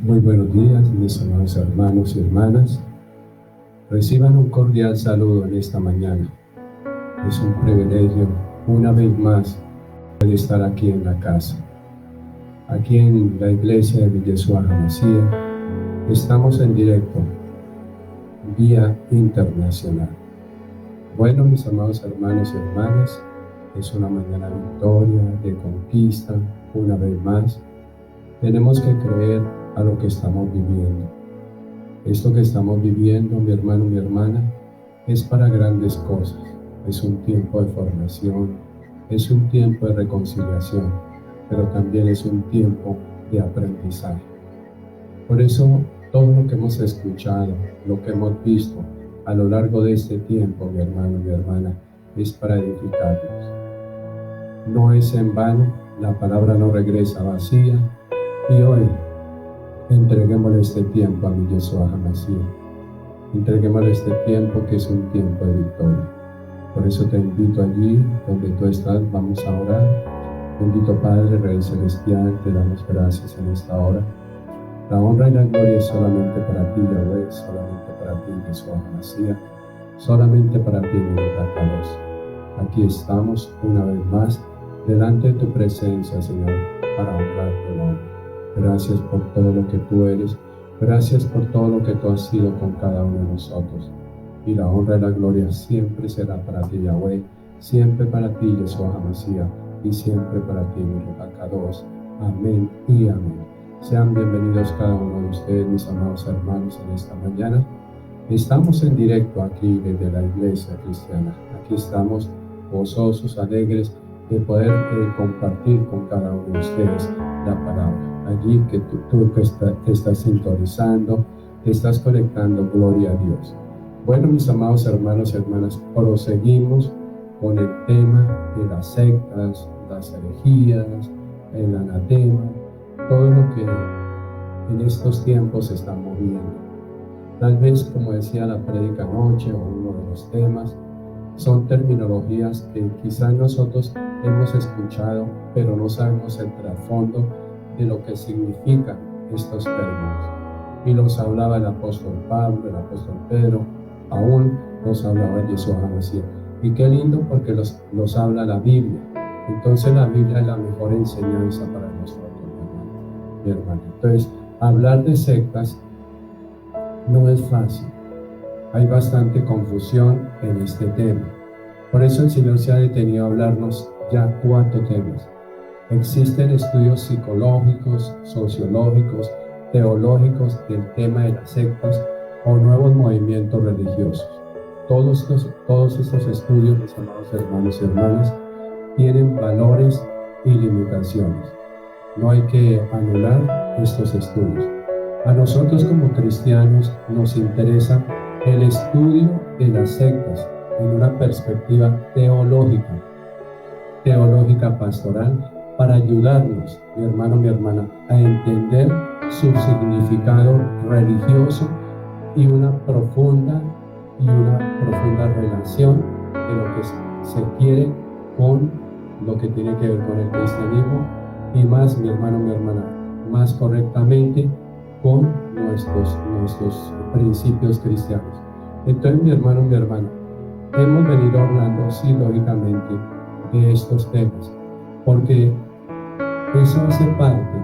Muy buenos días, mis amados hermanos y hermanas. Reciban un cordial saludo en esta mañana. Es un privilegio, una vez más, poder estar aquí en la casa. Aquí en la iglesia de Yeshua HaMashiach estamos en directo, vía internacional. Bueno, mis amados hermanos y hermanas, es una mañana de victoria, de conquista, una vez más. Tenemos que creer a lo que estamos viviendo. Esto que estamos viviendo, mi hermano, mi hermana, es para grandes cosas. Es un tiempo de formación, es un tiempo de reconciliación, pero también es un tiempo de aprendizaje. Por eso, todo lo que hemos escuchado, lo que hemos visto a lo largo de este tiempo, mi hermano, mi hermana, es para edificarnos. No es en vano, la palabra no regresa vacía, y hoy entreguémosle este tiempo a mi Yeshua HaMashiach. Entreguémosle este tiempo que es un tiempo de victoria. Por eso te invito allí donde tú estás, vamos a orar. Bendito Padre, Rey Celestial, te damos gracias en esta hora. La honra y la gloria es solamente para ti, Yahweh, solamente para ti, Yeshua HaMashiach, solamente para ti, mi Dios. Aquí estamos una vez más delante de tu presencia, Señor, para honrar tu nombre. Gracias por todo lo que tú eres. Gracias por todo lo que tú has sido con cada uno de nosotros. Y la honra y la gloria siempre será para ti, Yahweh, siempre para ti, Yeshua HaMashiach, y siempre para ti, mi Ruach. Amén y amén. Sean bienvenidos cada uno de ustedes, mis amados hermanos, en esta mañana. Estamos en directo aquí desde la iglesia cristiana. Aquí estamos gozosos, alegres de poder compartir con cada uno de ustedes la palabra. Allí que tú que te estás sintonizando, te estás conectando, gloria a Dios. Bueno, mis amados hermanos y hermanas, proseguimos con el tema de las sectas, las herejías, el anatema, todo lo que en estos tiempos se está moviendo. Tal vez, como decía la prédica anoche o uno de los temas, son terminologías que quizás nosotros hemos escuchado, pero no sabemos el trasfondo de lo que significan estos términos. Y los hablaba el apóstol Pablo, el apóstol Pedro, aún los hablaba Yeshua HaMashiach. Y qué lindo porque los habla la Biblia. Entonces la Biblia es la mejor enseñanza para nosotros, mi hermano. Entonces, hablar de sectas no es fácil. Hay bastante confusión en este tema. Por eso el Señor se ha detenido a hablarnos ya 4 temas. Existen estudios psicológicos, sociológicos, teológicos del tema de las sectas o nuevos movimientos religiosos. Todos estos estudios, mis amados hermanos y hermanas, tienen valores y limitaciones. No hay que anular estos estudios. A nosotros como cristianos nos interesa el estudio de las sectas en una perspectiva teológica pastoral, para ayudarnos, mi hermano, mi hermana, a entender su significado religioso y una profunda relación de lo que se quiere con lo que tiene que ver con el cristianismo y más, mi hermano, mi hermana, más correctamente con nuestros principios cristianos. Entonces, mi hermano, mi hermana, hemos venido hablando, sí, lógicamente, de estos temas, porque eso hace parte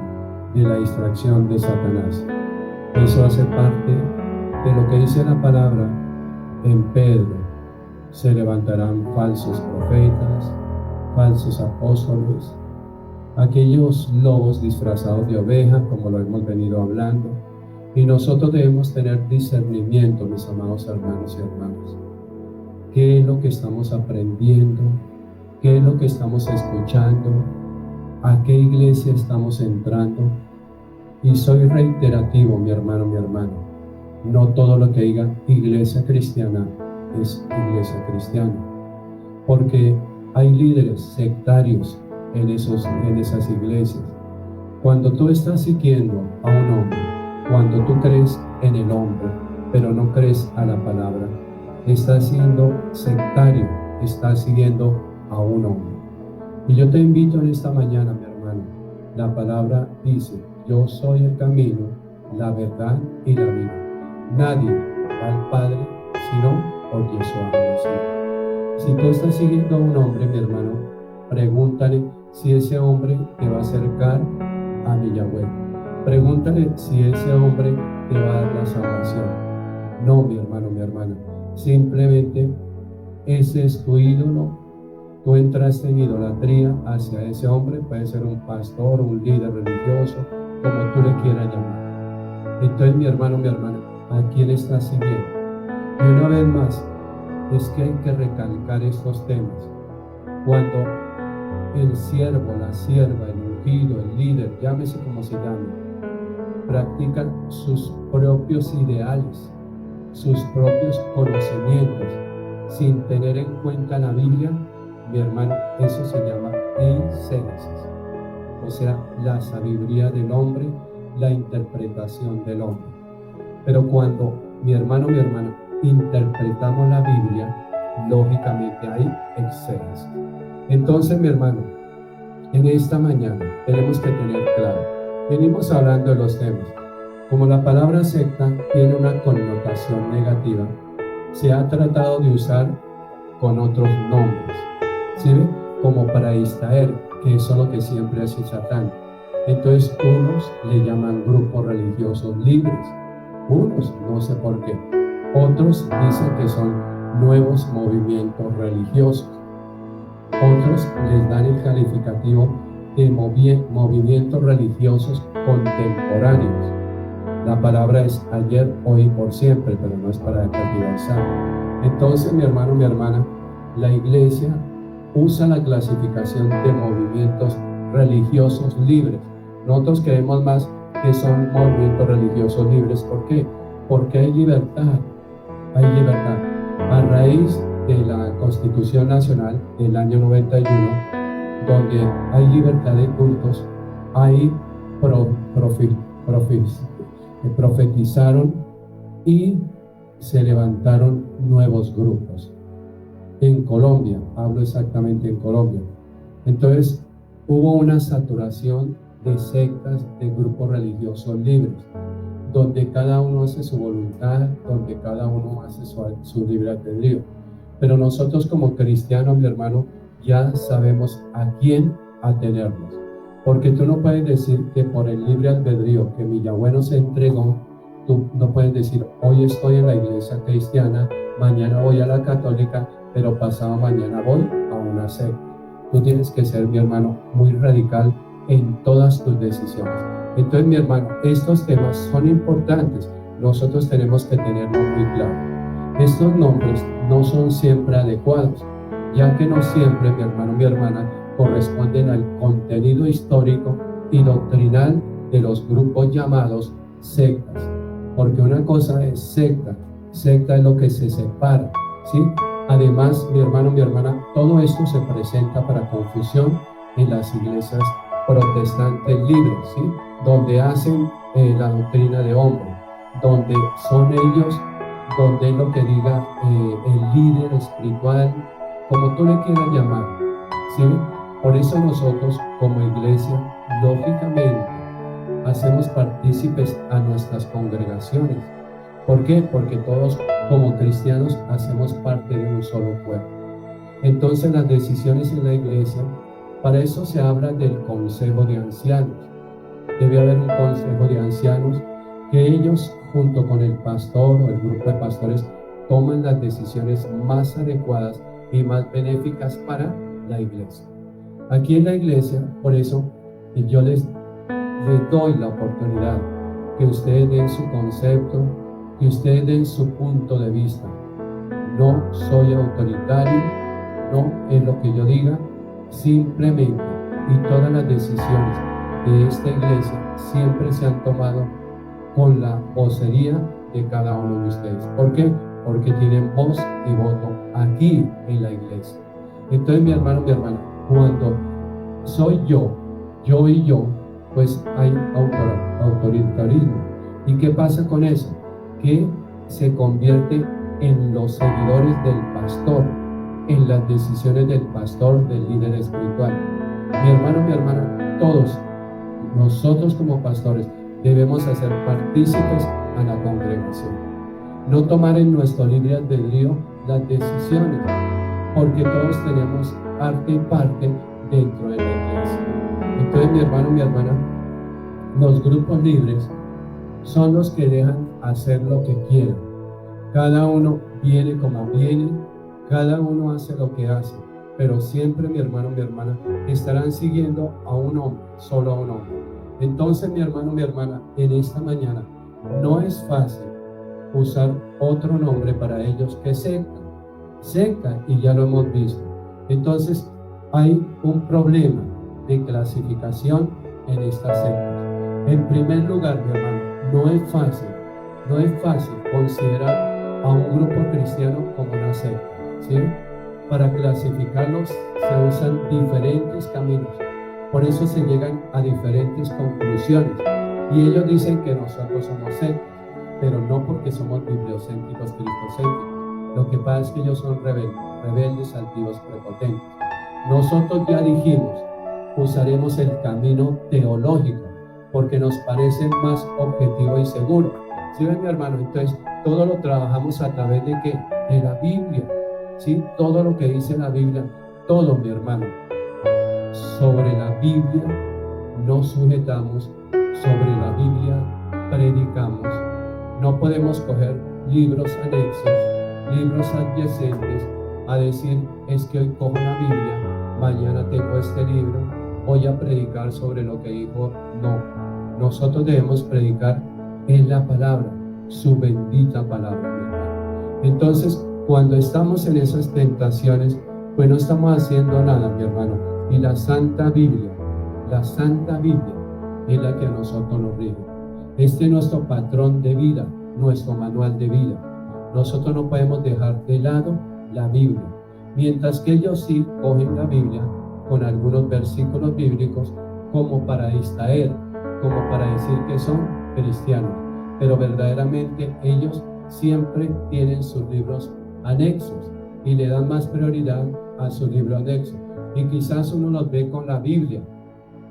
de la distracción de Satanás. Eso hace parte de lo que dice la palabra en Pedro. Se levantarán falsos profetas, falsos apóstoles, aquellos lobos disfrazados de oveja, como lo hemos venido hablando. Y nosotros debemos tener discernimiento, mis amados hermanos y hermanas. ¿Qué es lo que estamos aprendiendo? ¿Qué es lo que estamos escuchando? ¿A qué iglesia estamos entrando? Y soy reiterativo, mi hermano, mi hermana. No todo lo que diga iglesia cristiana es iglesia cristiana. Porque hay líderes sectarios en esas iglesias. Cuando tú estás siguiendo a un hombre, cuando tú crees en el hombre, pero no crees a la palabra, estás siendo sectario, estás siguiendo a un hombre. Y yo te invito en esta mañana, mi hermano, la palabra dice: yo soy el camino, la verdad y la vida. Nadie va al Padre sino por Yeshua HaMashiach. Si tú estás siguiendo a un hombre, mi hermano, pregúntale si ese hombre te va a acercar a mi Yahweh. Pregúntale si ese hombre te va a dar la salvación. No, mi hermano, mi hermana. Simplemente ese es tu ídolo. Tú entraste en idolatría hacia ese hombre. Puede ser un pastor, un líder religioso, como tú le quieras llamar. Entonces, mi hermano, mi hermana, ¿a quién estás siguiendo? Y una vez más, es que hay que recalcar estos temas. Cuando el siervo, la sierva, el ungido, el líder, llámese como se llame, practican sus propios ideales, sus propios conocimientos, sin tener en cuenta la Biblia, mi hermano, eso se llama eisegesis, o sea, la sabiduría del hombre, la interpretación del hombre. Pero cuando, mi hermano, mi hermana, interpretamos la Biblia, lógicamente hay exégesis. Entonces, mi hermano, en esta mañana tenemos que tener claro, venimos hablando de los temas. Como la palabra secta tiene una connotación negativa, se ha tratado de usar con otros nombres, ¿sí? Como para distraer, que eso es lo que siempre hace Satán. Entonces unos le llaman grupos religiosos libres, unos no sé por qué, otros dicen que son nuevos movimientos religiosos, otros les dan el calificativo de movimientos religiosos contemporáneos. La palabra es ayer, hoy y por siempre, pero no es para tergiversar. Entonces, mi hermano, mi hermana, la iglesia usa la clasificación de movimientos religiosos libres. Nosotros creemos más que son movimientos religiosos libres. ¿Por qué? Porque hay libertad. Hay libertad. A raíz de la Constitución Nacional del año 91, donde hay libertad de cultos, ahí profetizaron y se levantaron nuevos grupos. En Colombia, hablo exactamente en Colombia. Entonces, hubo una saturación de sectas, de grupos religiosos libres, donde cada uno hace su voluntad, donde cada uno hace su libre albedrío. Pero nosotros como cristianos, mi hermano, ya sabemos a quién atenernos. Porque tú no puedes decir que por el libre albedrío que mi Yahweh nos entregó, tú no puedes decir, hoy estoy en la iglesia cristiana, mañana voy a la católica, pero pasado mañana voy a una secta. Tú tienes que ser, mi hermano, muy radical en todas tus decisiones. Entonces, mi hermano, estos temas son importantes. Nosotros tenemos que tenerlo muy claro. Estos nombres no son siempre adecuados, ya que no siempre, mi hermano, mi hermana, corresponden al contenido histórico y doctrinal de los grupos llamados sectas. Porque una cosa es secta es lo que se separa, ¿sí? Además, mi hermano, mi hermana, todo esto se presenta para confusión en las iglesias protestantes libres, ¿sí? Donde hacen la doctrina de hombre, donde son ellos, donde es lo que diga el líder espiritual, como tú le quieras llamar, ¿sí? Por eso nosotros como iglesia, lógicamente, hacemos partícipes a nuestras congregaciones. ¿Por qué? Porque todos como cristianos hacemos parte de un solo cuerpo. Entonces las decisiones en la iglesia, para eso se habla del consejo de ancianos. Debe haber un consejo de ancianos que ellos, junto con el pastor o el grupo de pastores, toman las decisiones más adecuadas y más benéficas para la iglesia. Aquí en la iglesia, por eso, yo les doy la oportunidad que ustedes den su concepto, que ustedes den su punto de vista. No soy autoritario, no es lo que yo diga, simplemente, y todas las decisiones de esta iglesia siempre se han tomado con la vocería de cada uno de ustedes. ¿Por qué? Porque tienen voz y voto aquí en la iglesia. Entonces, mi hermano, mi hermana, cuando soy yo y yo, pues hay autoritarismo. ¿Y qué pasa con eso? Que se convierte en los seguidores del pastor, en las decisiones del pastor, del líder espiritual. Mi hermano, mi hermana, todos, nosotros como pastores, debemos hacer partícipes a la congregación. No tomar en nuestro libre albedrío las decisiones, porque todos tenemos arte y parte dentro de la iglesia. Entonces, mi hermano, mi hermana, los grupos libres son los que dejan hacer lo que quieran. Cada uno viene como viene, cada uno hace lo que hace, pero siempre, mi hermano, mi hermana, estarán siguiendo a un hombre, solo a un hombre. Entonces, mi hermano, mi hermana, en esta mañana no es fácil usar otro nombre para ellos que secta, y ya lo hemos visto. Entonces, hay un problema de clasificación en esta secta. En primer lugar, mi hermano, no es fácil considerar a un grupo cristiano como una secta, ¿sí? Para clasificarlos se usan diferentes caminos, por eso se llegan a diferentes conclusiones, y ellos dicen que nosotros somos sectas, pero no porque somos bibliocéntricos, cristocéntricos. Lo que pasa es que ellos son rebeldes, altivos, prepotentes. Nosotros ya dijimos, usaremos el camino teológico, porque nos parece más objetivo y seguro. ¿Sí ven, mi hermano? Entonces, todo lo trabajamos a través de ¿qué? De la Biblia. ¿Sí? Todo lo que dice la Biblia, todo, mi hermano. Sobre la Biblia nos sujetamos, sobre la Biblia predicamos. No podemos coger libros anexos, libros adyacentes, a decir, es que hoy cojo la Biblia, mañana tengo este libro, voy a predicar sobre lo que dijo. No, nosotros debemos predicar en la palabra, su bendita palabra, mi hermano. Entonces, cuando estamos en esas tentaciones, pues no estamos haciendo nada, mi hermano. Y la Santa Biblia es la que a nosotros nos rige. Este es nuestro patrón de vida, nuestro manual de vida. Nosotros no podemos dejar de lado la Biblia, mientras que ellos sí cogen la Biblia con algunos versículos bíblicos como para distraer, como para decir que son cristianos, pero verdaderamente ellos siempre tienen sus libros anexos y le dan más prioridad a su libro anexo, y quizás uno los ve con la Biblia.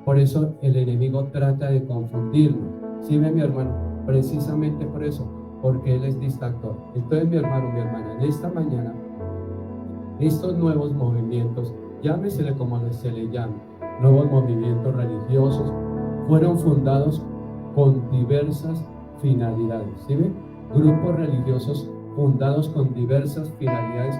Por eso el enemigo trata de confundirnos. ¿Sí ve, mi hermano? Precisamente por eso, porque él es distractor. Entonces, mi hermano, mi hermana, en esta mañana, estos nuevos movimientos, llámesele como se le llame, nuevos movimientos religiosos, fueron fundados con diversas finalidades. ¿Sí ven? Grupos religiosos fundados con diversas finalidades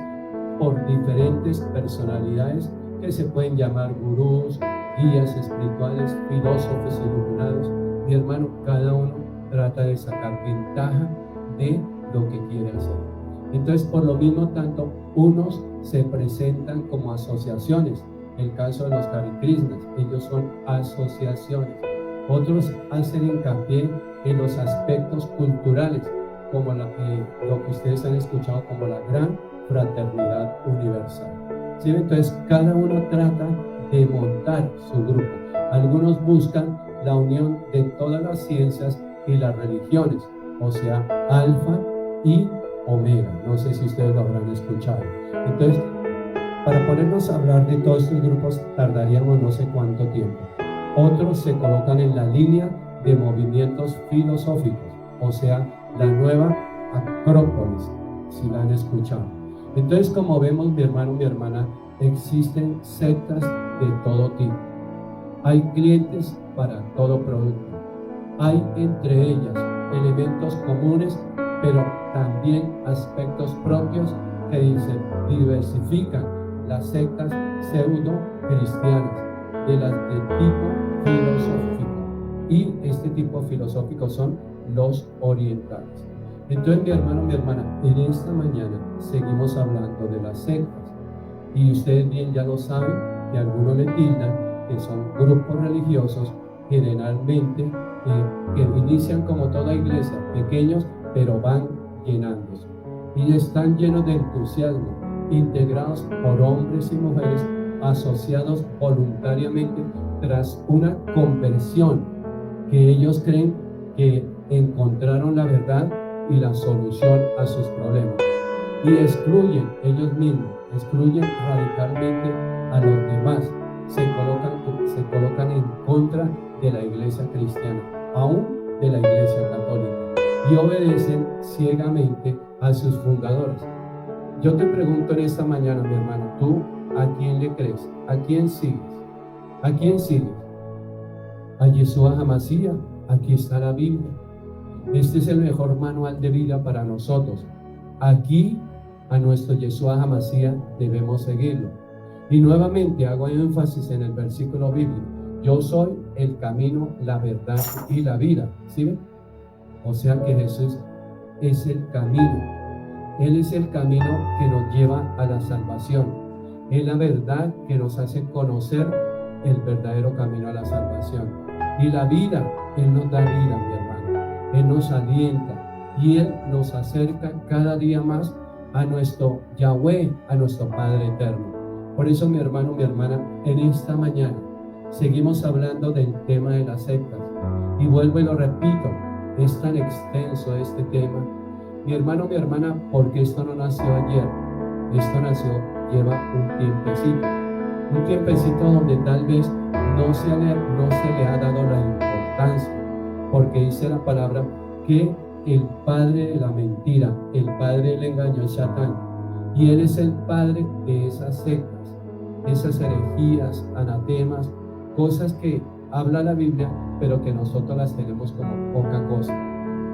por diferentes personalidades que se pueden llamar gurús, guías espirituales, filósofos iluminados. Mi hermano, cada uno trata de sacar ventaja de lo que quiere hacer. Entonces, por lo mismo, tanto unos se presentan como asociaciones. El caso de los Hare Krishnas, ellos son asociaciones. Otros hacen hincapié en los aspectos culturales, como lo que ustedes han escuchado como la gran fraternidad universal. ¿Sí? Entonces, cada uno trata de montar su grupo. Algunos buscan la unión de todas las ciencias y las religiones, o sea, Alfa y Omega. No sé si ustedes lo habrán escuchado. Entonces, para ponernos a hablar de todos estos grupos tardaríamos no sé cuánto tiempo. Otros se colocan en la línea de movimientos filosóficos, o sea, la nueva Acrópolis, si la han escuchado. Entonces, como vemos, mi hermano, mi hermana, existen sectas de todo tipo. Hay clientes para todo producto. Hay entre ellas elementos comunes, pero también aspectos propios que diversifican las sectas pseudo-cristianas de las de tipo filosófico. Y este tipo filosófico son los orientales. Entonces, mi hermano, mi hermana, en esta mañana seguimos hablando de las sectas. Y ustedes bien ya lo saben, que algunos le tildan que son grupos religiosos generalmente que inician como toda iglesia, pequeños, pero van llenándose. Y están llenos de entusiasmo, integrados por hombres y mujeres asociados voluntariamente tras una conversión que ellos creen que encontraron la verdad y la solución a sus problemas. Y excluyen ellos mismos, excluyen radicalmente a los demás, se colocan en contra de la iglesia cristiana, aún de obedecen ciegamente a sus fundadores. Yo te pregunto en esta mañana, mi hermano, ¿tú a quién le crees? ¿A quién sigues? ¿A quién sigues? A Yeshua HaMashiach. Aquí está la Biblia. Este es el mejor manual de vida para nosotros. Aquí a nuestro Yeshua HaMashiach debemos seguirlo. Y nuevamente hago énfasis en el versículo bíblico. Yo soy el camino, la verdad y la vida. ¿Sí ven? O sea que Jesús es el camino. Él es el camino que nos lleva a la salvación. Es la verdad que nos hace conocer el verdadero camino a la salvación. Y la vida, Él nos da vida, mi hermano. Él nos alienta y Él nos acerca cada día más a nuestro Yahweh, a nuestro Padre eterno. Por eso, mi hermano, mi hermana, en esta mañana seguimos hablando del tema de las sectas. Y vuelvo y lo repito, es tan extenso este tema. Mi hermano, mi hermana, porque esto no nació ayer, esto nació, lleva un tiempecito donde tal vez no se le ha dado la importancia, porque dice la palabra que el padre de la mentira, el padre del engaño es Satán, y él es el padre de esas sectas, esas herejías, anatemas, cosas que habla la Biblia, pero que nosotros las tenemos como poca cosa.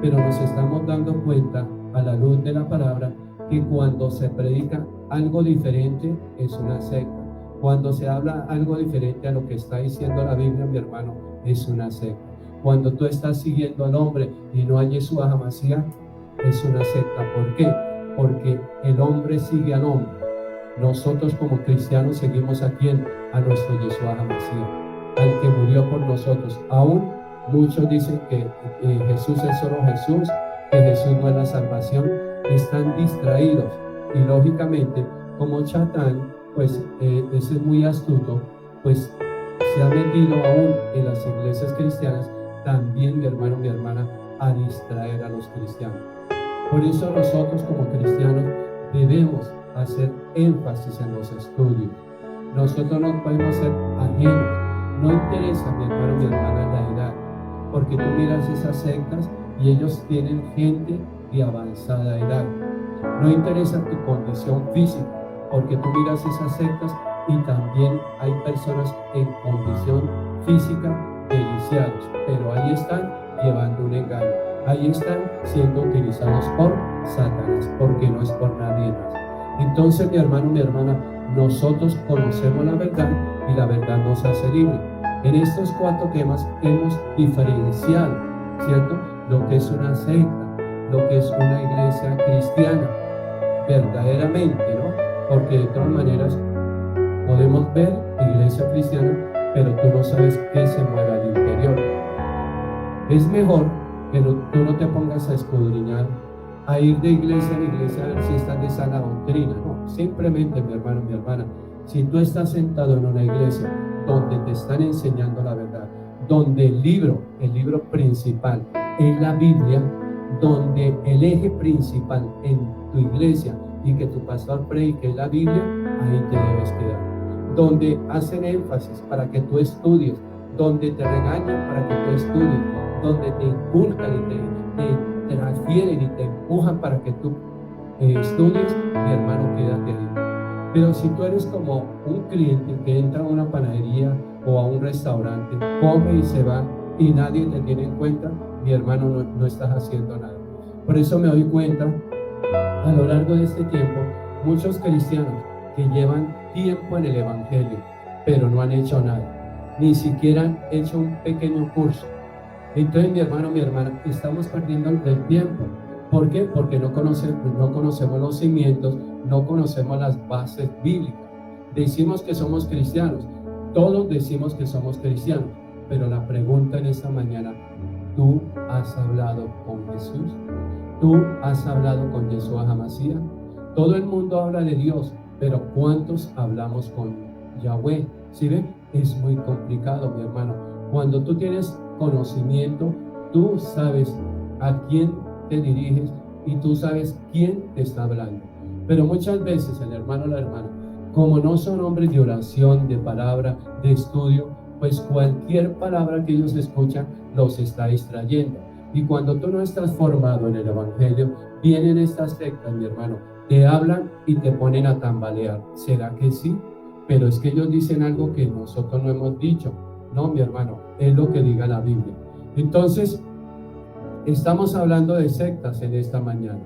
Pero nos estamos dando cuenta a la luz de la palabra que cuando se predica algo diferente es una secta. Cuando se habla algo diferente a lo que está diciendo la Biblia, mi hermano, es una secta. Cuando tú estás siguiendo al hombre y no a Yeshua HaMashiach, es una secta. ¿Por qué? Porque el hombre sigue al hombre. Nosotros como cristianos seguimos a quién? A nuestro Yeshua HaMashiach, al que murió por nosotros. Aún muchos dicen que Jesús es solo Jesús, que Jesús no es la salvación. Están distraídos y lógicamente como Satán, pues ese es muy astuto, pues se ha metido aún en las iglesias cristianas también, mi hermano, mi hermana, a distraer a los cristianos. Por eso nosotros como cristianos debemos hacer énfasis en los estudios. Nosotros no podemos ser ajenos. No interesa, mi hermano, mi hermana, la edad, porque tú miras esas sectas y ellos tienen gente de avanzada edad. No interesa tu condición física, porque tú miras esas sectas y también hay personas en condición física deliciados, pero ahí están llevando un engaño, ahí están siendo utilizados por Satanás, porque no es por nadie más. Entonces, mi hermano, mi hermana, nosotros conocemos la verdad y la verdad nos hace libre. En estos 4 temas hemos diferenciado, ¿cierto?, lo que es una secta, lo que es una iglesia cristiana, verdaderamente, ¿no? Porque de todas maneras podemos ver iglesia cristiana, pero tú no sabes qué se mueve al interior. Es mejor que tú no te pongas a escudriñar, a ir de iglesia en iglesia a ver si estás de sana doctrina. No, simplemente, mi hermano, mi hermana, si tú estás sentado en una iglesia donde te están enseñando la verdad, donde el libro principal es la Biblia, donde el eje principal en tu iglesia y que tu pastor predique es la Biblia, ahí te debes quedar. Donde hacen énfasis para que tú estudies, donde te regañan para que tú estudies, donde te inculcan y te transfieren y te empujan para que tú estudies, mi hermano, quédate ahí. Pero si tú eres como un cliente que entra a una panadería o a un restaurante, come y se va y nadie te tiene en cuenta, mi hermano, no estás haciendo nada. Por eso me doy cuenta a lo largo de este tiempo, muchos cristianos que llevan tiempo en el evangelio, pero no han hecho nada, ni siquiera han hecho un pequeño curso. Entonces, mi hermano, mi hermana, estamos perdiendo el tiempo. ¿Por qué? Porque no conocemos los cimientos, no conocemos las bases bíblicas. Decimos que somos cristianos, todos decimos que somos cristianos, pero la pregunta en esta mañana, ¿tú has hablado con Jesús? ¿Tú has hablado con Yeshua HaMashiach? Todo el mundo habla de Dios, pero ¿cuántos hablamos con Yahweh? ¿Sí ven? Es muy complicado, mi hermano. Cuando tú tienes conocimiento, tú sabes a quién te diriges y tú sabes quién te está hablando. Pero muchas veces el hermano o la hermana, como no son hombres de oración, de palabra, de estudio, pues cualquier palabra que ellos escuchan los está distrayendo. Y cuando tú no estás formado en el Evangelio, vienen estas sectas, mi hermano, te hablan y te ponen a tambalear. ¿Será que sí? Pero es que ellos dicen algo que nosotros no hemos dicho. No, mi hermano, es lo que diga la Biblia. Entonces, estamos hablando de sectas en esta mañana.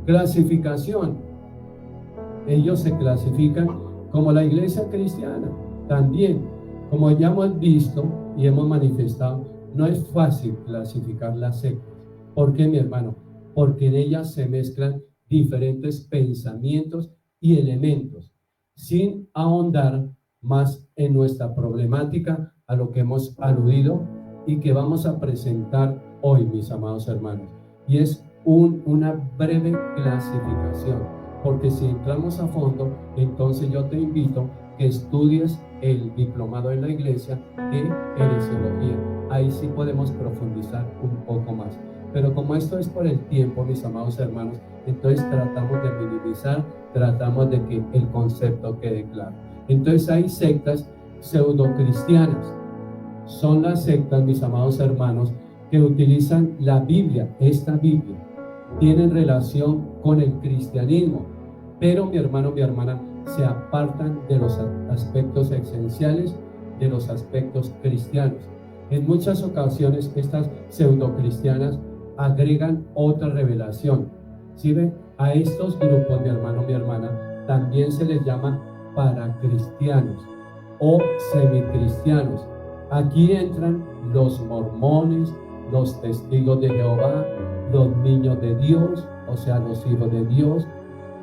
Clasificación. Ellos se clasifican como la iglesia cristiana. También, como ya hemos visto y hemos manifestado, no es fácil clasificar las sectas. ¿Por qué, mi hermano? Porque en ellas se mezclan diferentes pensamientos y elementos, sin ahondar más en nuestra problemática, a lo que hemos aludido y que vamos a presentar hoy, mis amados hermanos. Y es una breve clasificación, porque si entramos a fondo, entonces yo te invito que estudies el diplomado en la iglesia de heresiología. Ahí sí podemos profundizar un poco más. Pero como esto es por el tiempo, mis amados hermanos, entonces tratamos de minimizar, tratamos de que el concepto quede claro. Entonces hay sectas pseudocristianas. Son las sectas, mis amados hermanos, que utilizan la Biblia, esta Biblia. Tienen relación con el cristianismo, pero mi hermano, mi hermana, se apartan de los aspectos esenciales, de los aspectos cristianos. En muchas ocasiones estas pseudocristianas agregan otra revelación. ¿Sí ven? A estos grupos, mi hermano, mi hermana, también se les llama paracristianos o semicristianos. Aquí entran los mormones, los testigos de Jehová, los niños de Dios, o sea, los hijos de Dios,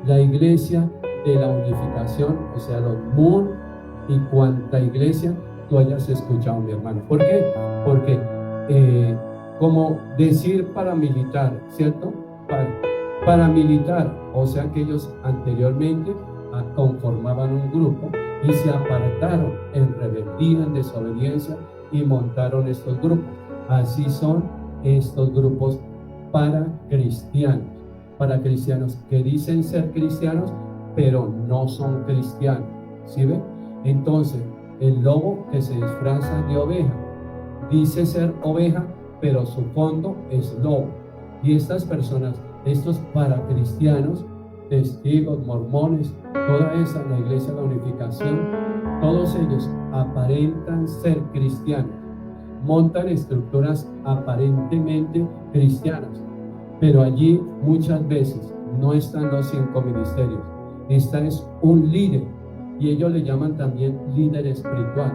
la iglesia de la unificación, o sea, los MUN y cuanta iglesia tú hayas escuchado, mi hermano. ¿Por qué? Porque como decir paramilitar, ¿cierto? Paramilitar, o sea que ellos anteriormente conformaban un grupo y se apartaron en rebeldía, en desobediencia y montaron estos grupos. Así son estos grupos paracristianos que dicen ser cristianos, pero no son cristianos. ¿Sí ven? Entonces, el lobo que se disfraza de oveja, dice ser oveja, pero su fondo es lobo. Y estas personas, estos paracristianos, testigos, mormones, toda esa, la iglesia de la unificación, todos ellos aparentan ser cristianos, montan estructuras aparentemente cristianas, pero allí muchas veces no están los 5 ministerios. Esta es un líder, y ellos le llaman también líder espiritual.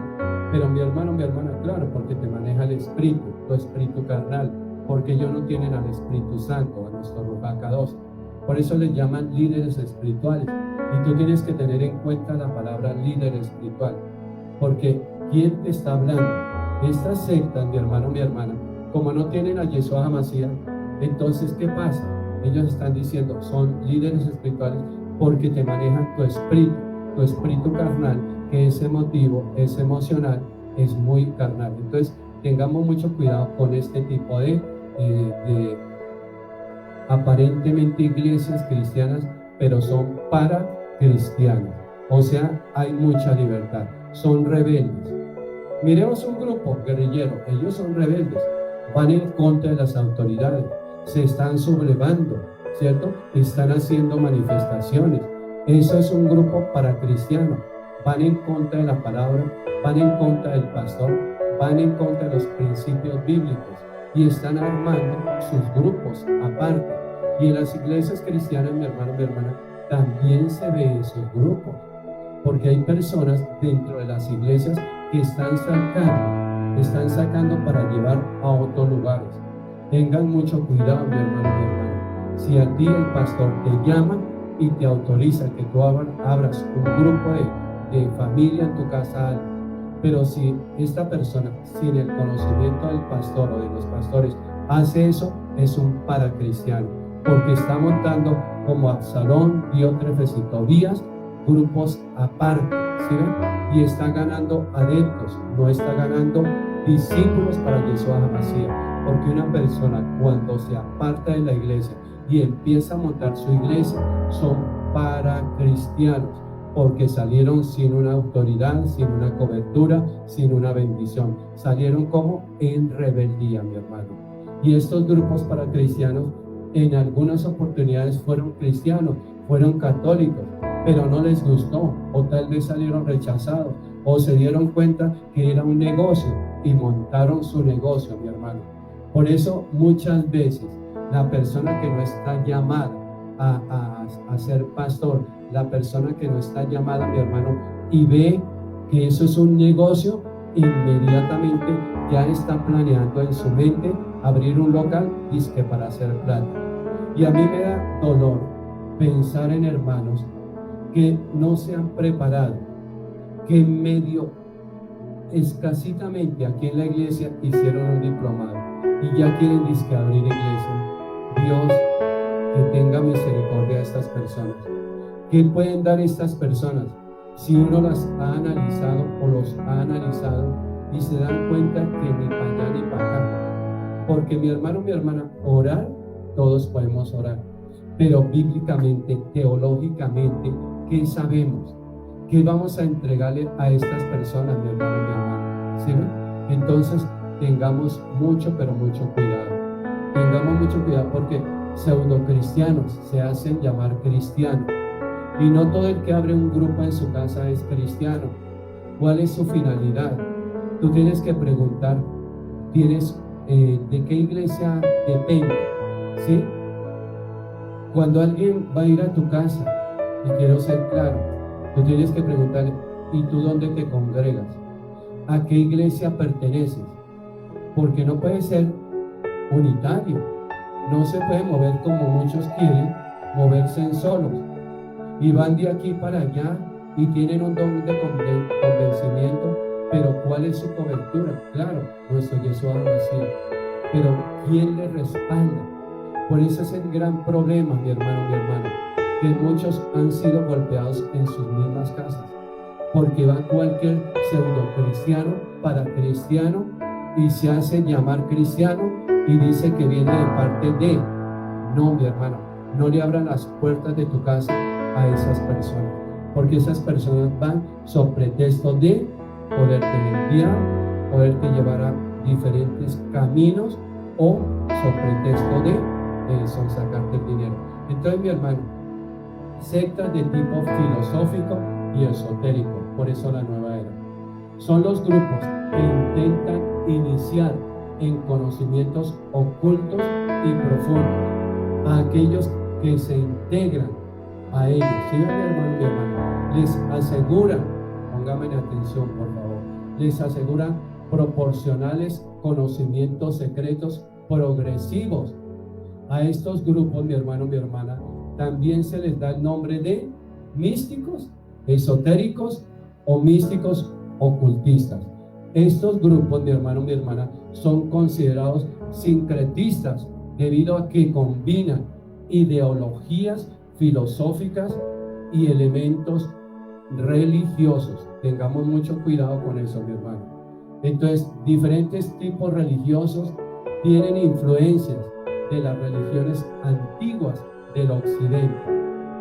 Pero mi hermano, mi hermana, claro, porque te maneja el espíritu, tu espíritu carnal, porque ellos no tienen al Espíritu Santo, a nuestro Ruach HaKadosh. Por eso les llaman líderes espirituales. Y tú tienes que tener en cuenta la palabra líder espiritual, porque ¿quién te está hablando? Estas sectas, mi hermano, mi hermana, como no tienen a Yeshua HaMashiach, entonces ¿qué pasa? Ellos están diciendo, son líderes espirituales porque te manejan tu espíritu carnal, que es emotivo, es emocional, es muy carnal. Entonces tengamos mucho cuidado con este tipo de aparentemente iglesias cristianas, pero son para cristianos. O sea, hay mucha libertad. Son rebeldes. Miremos un grupo guerrillero. Ellos son rebeldes. Van en contra de las autoridades. Se están sublevando, ¿cierto? Están haciendo manifestaciones. Eso es un grupo para cristianos. Van en contra de la palabra, van en contra del pastor, van en contra de los principios bíblicos y están armando sus grupos aparte. Y en las iglesias cristianas, mi hermano, mi hermana, también se ve esos grupos, porque hay personas dentro de las iglesias que están sacando para llevar a otros lugares. Tengan mucho cuidado, mi hermano, mi hermana. Si a ti el pastor te llama y te autoriza que tú abras un grupo de familia en tu casa, pero si esta persona, sin el conocimiento del pastor o de los pastores, hace eso, es un paracristiano, porque está montando como Absalón, Diótrefes y Tobías, grupos aparte, ¿sí ven? Y está ganando adeptos, no está ganando discípulos para Yeshua HaMashiach, porque una persona cuando se aparta de la iglesia y empieza a montar su iglesia, son paracristianos, porque salieron sin una autoridad, sin una cobertura, sin una bendición. Salieron como en rebeldía, mi hermano. Y estos grupos para cristianos en algunas oportunidades fueron cristianos, fueron católicos, pero no les gustó, o tal vez salieron rechazados, o se dieron cuenta que era un negocio y montaron su negocio, mi hermano. Por eso muchas veces la persona que no está llamada a ser pastor, la persona que no está llamada, mi hermano, y ve que eso es un negocio, inmediatamente ya está planeando en su mente abrir un local, dizque para hacer plata. Y a mí me da dolor pensar en hermanos que no se han preparado, que en medio escasitamente aquí en la iglesia hicieron un diplomado y ya quieren dizque abrir iglesia. Dios, que tenga misericordia de estas personas. ¿Qué pueden dar estas personas? Si uno las ha analizado o los ha analizado y se dan cuenta que ni para allá ni para acá. Porque mi hermano, mi hermana, orar, todos podemos orar. Pero bíblicamente, teológicamente, ¿qué sabemos? ¿Qué vamos a entregarle a estas personas, mi hermano, mi hermana? ¿Sí ven? Entonces, tengamos mucho, pero mucho cuidado. Tengamos mucho cuidado porque pseudocristianos se hacen llamar cristianos. Y no todo el que abre un grupo en su casa es cristiano. ¿Cuál es su finalidad? Tú tienes que preguntar, ¿de qué iglesia depende? ¿Sí? Cuando alguien va a ir a tu casa, y quiero ser claro, tú tienes que preguntarle, ¿y tú dónde te congregas? ¿A qué iglesia perteneces? Porque no puede ser unitario. No se puede mover como muchos quieren, moverse en solos. Y van de aquí para allá y tienen un don de convencimiento, pero ¿cuál es su cobertura? Claro, nuestro Yeshua Mashiach, pero ¿quién le respalda? Por eso es el gran problema, mi hermano, mi hermana, que muchos han sido golpeados en sus mismas casas, porque va cualquier pseudo cristiano para cristiano y se hace llamar cristiano y dice que viene de parte de. No, mi hermano, no le abran las puertas de tu casa a esas personas, porque esas personas van sobre pretexto de poderte desviar, poderte llevar a diferentes caminos o sobre pretexto de sacarte el dinero. Entonces, mi hermano, sectas de tipo filosófico y esotérico, por eso la nueva era, son los grupos que intentan iniciar en conocimientos ocultos y profundos a aquellos que se integran a ellos. ¿Sí ven, mi hermano, mi hermana? Les aseguran, póngame atención por favor, les aseguran proporcionales conocimientos secretos progresivos. A estos grupos, mi hermano, mi hermana, también se les da el nombre de místicos, esotéricos o místicos ocultistas. Estos grupos, mi hermano, mi hermana, son considerados sincretistas debido a que combinan ideologías filosóficas y elementos religiosos. Tengamos mucho cuidado con eso, mi hermano. Entonces, diferentes tipos religiosos tienen influencias de las religiones antiguas del occidente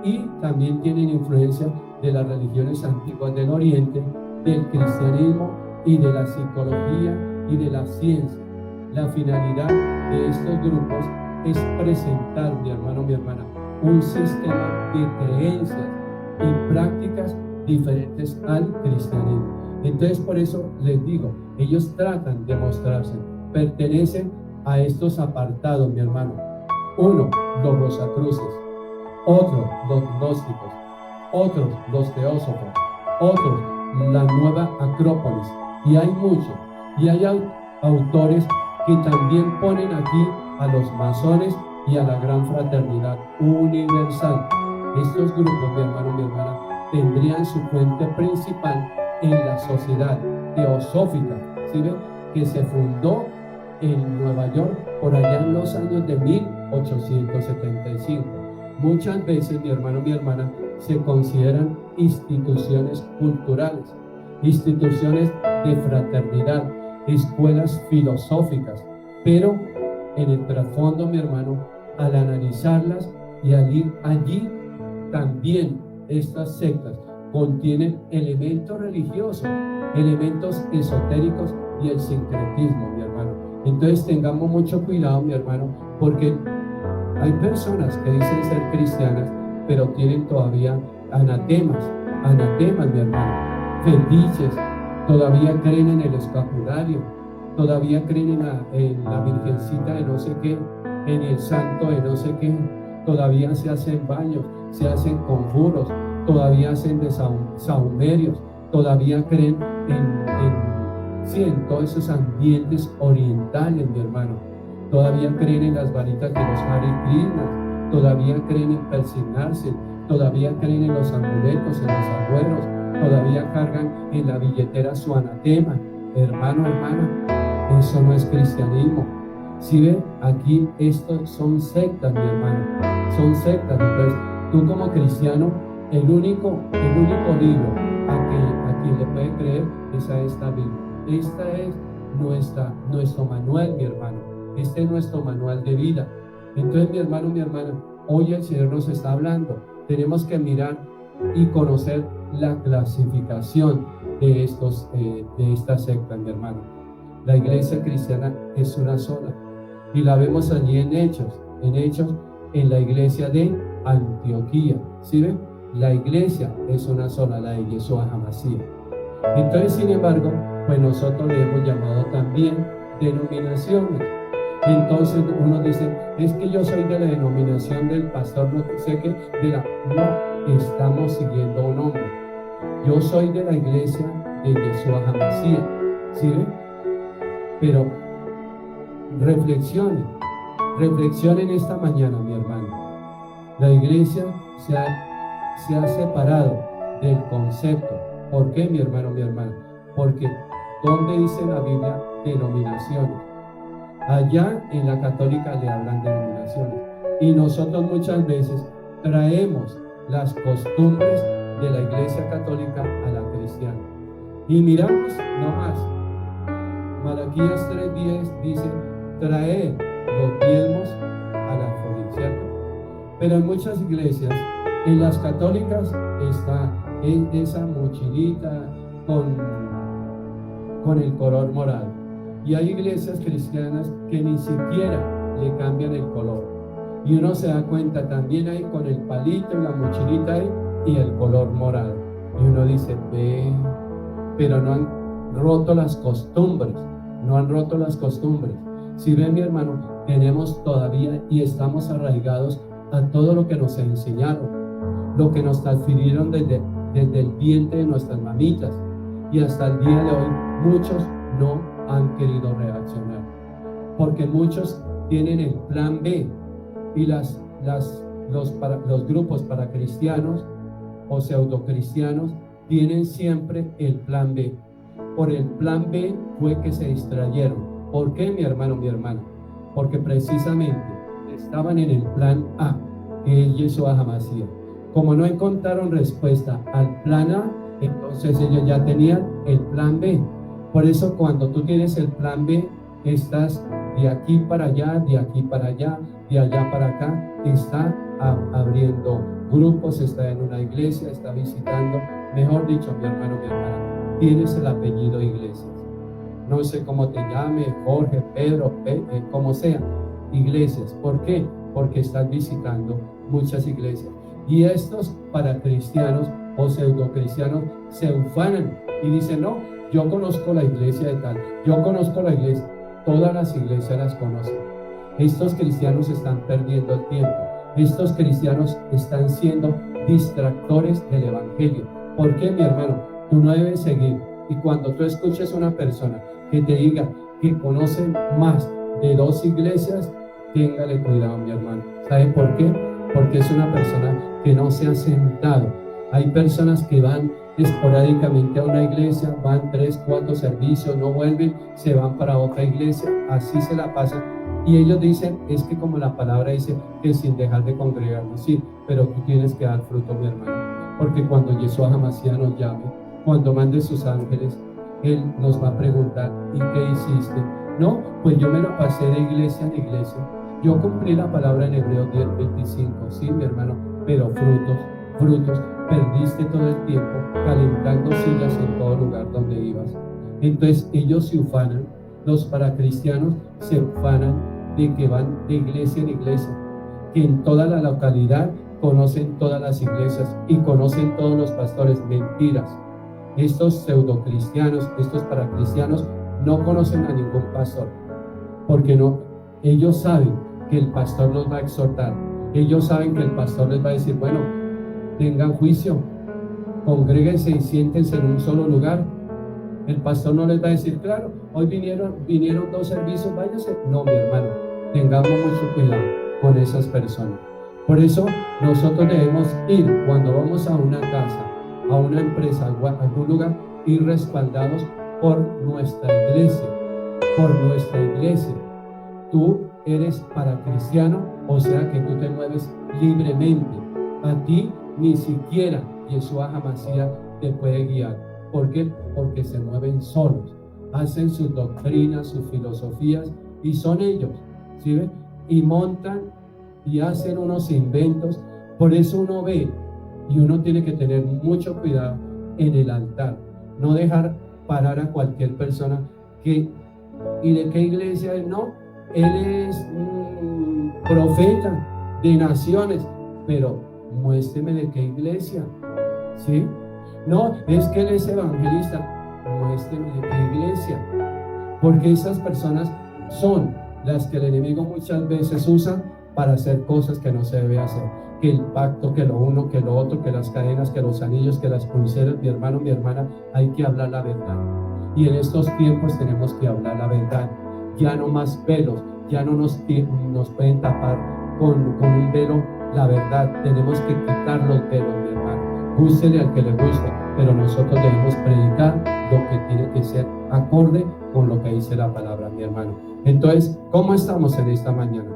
y también tienen influencia de las religiones antiguas del oriente, del cristianismo y de la psicología y de la ciencia. La finalidad de estos grupos es presentar, mi hermano, mi hermana, un sistema de creencias y prácticas diferentes al cristianismo. Entonces, por eso les digo, ellos tratan de mostrarse, pertenecen a estos apartados, mi hermano. Uno, los rosacruces; otros, los gnósticos; otros, los teósofos; otros, la nueva Acrópolis. Y hay muchos. Y hay autores que también ponen aquí a los masones y a la gran fraternidad universal. Estos grupos, mi hermano, mi hermana, tendrían su fuente principal en la sociedad teosófica, ¿sí ven? Que se fundó en Nueva York por allá en los años de 1875. Muchas veces, mi hermano, mi hermana, se consideran instituciones culturales, instituciones de fraternidad, escuelas filosóficas, pero en el trasfondo, mi hermano, al analizarlas y al ir allí, también estas sectas contienen elementos religiosos, elementos esotéricos y el sincretismo, mi hermano. Entonces tengamos mucho cuidado, mi hermano, porque hay personas que dicen ser cristianas, pero tienen todavía anatemas, mi hermano, fetiches, todavía creen en el escapulario, todavía creen en la virgencita de no sé qué, en el santo de no sé qué, todavía se hacen baños, se hacen conjuros, todavía hacen sahumerios, todavía creen en todos esos ambientes orientales, mi hermano. Todavía creen en las varitas de los Hare Krishnas, todavía creen en persignarse, todavía creen en los amuletos, en los agüeros, todavía cargan en la billetera su anatema. Hermano, hermana, eso no es cristianismo. Si ven, aquí estos son sectas, mi hermano, son sectas. Entonces, tú como cristiano, el único libro a quien le puede creer es a esta Biblia. Esta es nuestro manual, mi hermano. Este es nuestro manual de vida. Entonces, mi hermano, mi hermana, hoy el Señor nos está hablando. Tenemos que mirar y conocer la clasificación de estas sectas, mi hermano. La iglesia cristiana es una sola. Y la vemos allí en Hechos, en la iglesia de Antioquía. ¿Sí ven? La iglesia es una sola, la de Yeshua HaMashiach. Entonces, sin embargo, pues nosotros le hemos llamado también denominaciones. Entonces uno dice, es que yo soy de la denominación del pastor, no sé qué, no, estamos siguiendo un hombre. Yo soy de la iglesia de Yeshua HaMashiach, ¿sí ven? Pero reflexionen esta mañana, mi hermano. La iglesia se ha separado del concepto. ¿Por qué, mi hermano, mi hermana? Porque ¿dónde dice la Biblia denominaciones? Allá en la católica le hablan denominaciones. Y nosotros muchas veces traemos las costumbres de la iglesia católica a la cristiana. Y miramos nomás, Malaquías 3:10 dice, traer los diezmos a la afrodita, ¿cierto? Pero en muchas iglesias, en las católicas, está esa mochilita con el color morado. Y hay iglesias cristianas que ni siquiera le cambian el color. Y uno se da cuenta, también hay con el palito, la mochilita ahí y el color morado. Y uno dice, ve, pero no han roto las costumbres. Si ven, mi hermano, tenemos todavía y estamos arraigados a todo lo que nos enseñaron, lo que nos transfirieron desde el vientre de nuestras mamitas. Y hasta el día de hoy, muchos no han querido reaccionar, porque muchos tienen el plan B y los grupos para cristianos o pseudocristianos tienen siempre el plan B. Por el plan B fue que se distrayeron. ¿Por qué, mi hermano, mi hermana? Porque precisamente estaban en el plan A, que es Yeshua HaMashiach. Como no encontraron respuesta al plan A, entonces ellos ya tenían el plan B. Por eso cuando tú tienes el plan B, estás de aquí para allá, de aquí para allá, de allá para acá, está abriendo grupos, está en una iglesia, está visitando, mejor dicho, mi hermano, mi hermana, tienes el apellido Iglesias. No sé cómo te llame, Jorge, Pedro, como sea, Iglesias. ¿Por qué? Porque estás visitando muchas iglesias. Y estos para cristianos o pseudocristianos se ufanan y dicen, no, yo conozco la iglesia de tal, yo conozco la iglesia. Todas las iglesias las conocen. Estos cristianos están perdiendo el tiempo. Estos cristianos están siendo distractores del evangelio. ¿Por qué, mi hermano? Tú no debes seguir. Y cuando tú escuches a una persona que te diga que conoce más de 2 iglesias, téngale cuidado, mi hermano. ¿Sabe por qué? Porque es una persona que no se ha sentado. Hay personas que van esporádicamente a una iglesia, van 3, 4 servicios, no vuelven, se van para otra iglesia, así se la pasan. Y ellos dicen, es que como la palabra dice, que sin dejar de congregarnos, sí, pero tú tienes que dar fruto, mi hermano. Porque cuando Yeshua HaMashiach nos llame, cuando mande sus ángeles, Él nos va a preguntar, ¿y qué hiciste? No, pues yo me la pasé de iglesia en iglesia. Yo cumplí la palabra en Hebreos 10:25, sí, mi hermano, pero frutos, perdiste todo el tiempo calentando sillas en todo lugar donde ibas. Entonces ellos se ufanan los paracristianos se ufanan de que van de iglesia en iglesia, que en toda la localidad conocen todas las iglesias y conocen todos los pastores. Mentiras. Estos pseudocristianos, estos paracristianos, no conocen a ningún pastor, porque no, ellos saben que el pastor los va a exhortar, ellos saben que el pastor les va a decir, bueno, tengan juicio, congréguense y siéntense en un solo lugar. El pastor no les va a decir, claro, hoy vinieron 2 servicios, váyanse. No, mi hermano, tengamos mucho cuidado con esas personas. Por eso nosotros debemos ir, cuando vamos a una casa, a una empresa, a algún lugar, ir respaldados por nuestra iglesia, Tú eres paracristiano, o sea que tú te mueves libremente. A ti ni siquiera Yeshua HaMashiach te puede guiar. ¿Por qué? Porque se mueven solos, hacen sus doctrinas, sus filosofías, y son ellos, ¿sí ven? Y montan y hacen unos inventos. Por eso uno ve, y uno tiene que tener mucho cuidado en el altar, no dejar parar a cualquier persona que, ¿y de qué iglesia es? No, él es profeta de naciones, pero muéstreme de qué iglesia, ¿sí? No, es que él es evangelista, muéstreme de qué iglesia, porque esas personas son las que el enemigo muchas veces usa para hacer cosas que no se debe hacer, que el pacto, que lo uno, que lo otro, que las cadenas, que los anillos, que las pulseras. Mi hermano, mi hermana, hay que hablar la verdad, y en estos tiempos tenemos que hablar la verdad. Ya no más velos, ya no nos pueden tapar con un velo la verdad. Tenemos que quitar los velos, mi hermano. Gústele al que le guste, pero nosotros debemos predicar lo que tiene que ser acorde con lo que dice la palabra, mi hermano. Entonces, ¿cómo estamos en esta mañana?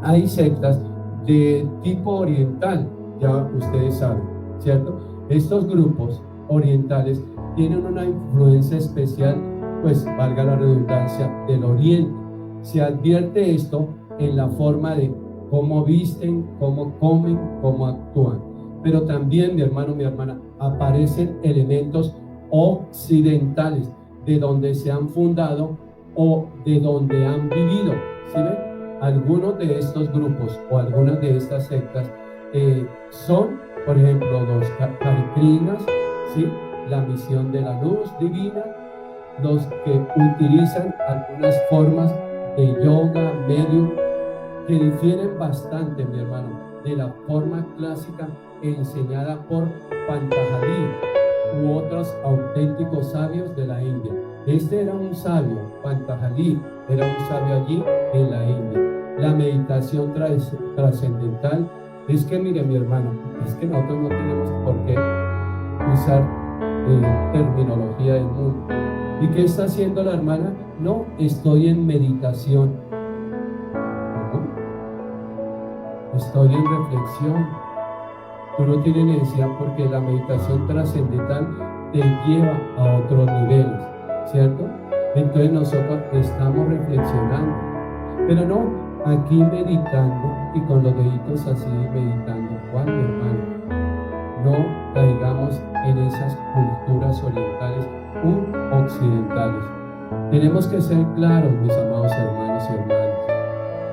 Hay sectas de tipo oriental, ya ustedes saben, ¿cierto? Estos grupos orientales tienen una influencia especial, pues valga la redundancia, del oriente. Se advierte esto en la forma de cómo visten, cómo comen, cómo actúan. Pero también, mi hermano, mi hermana, aparecen elementos occidentales de donde se han fundado o de donde han vivido. ¿Sí ven? Algunos de estos grupos o algunas de estas sectas son, por ejemplo, los Hare Krishnas, ¿sí? La misión de la luz divina, los que utilizan algunas formas de yoga, medium, que difieren bastante, mi hermano, de la forma clásica enseñada por Pantajalí u otros auténticos sabios de la India. Este era un sabio, Pantajalí era un sabio allí en la India. La meditación trascendental es que, mire, mi hermano, es que nosotros no tenemos por qué usar terminología del mundo. ¿Y qué está haciendo la hermana? No, estoy en meditación. ¿Cómo? Estoy en reflexión. Tú no tienes necesidad, porque la meditación trascendental te lleva a otros niveles, ¿cierto? Entonces nosotros estamos reflexionando, pero no aquí meditando y con los deditos así meditando. ¿Cuál, mi hermano? No caigamos en esas culturas orientales u occidentales. Tenemos que ser claros, mis amados hermanos y hermanas.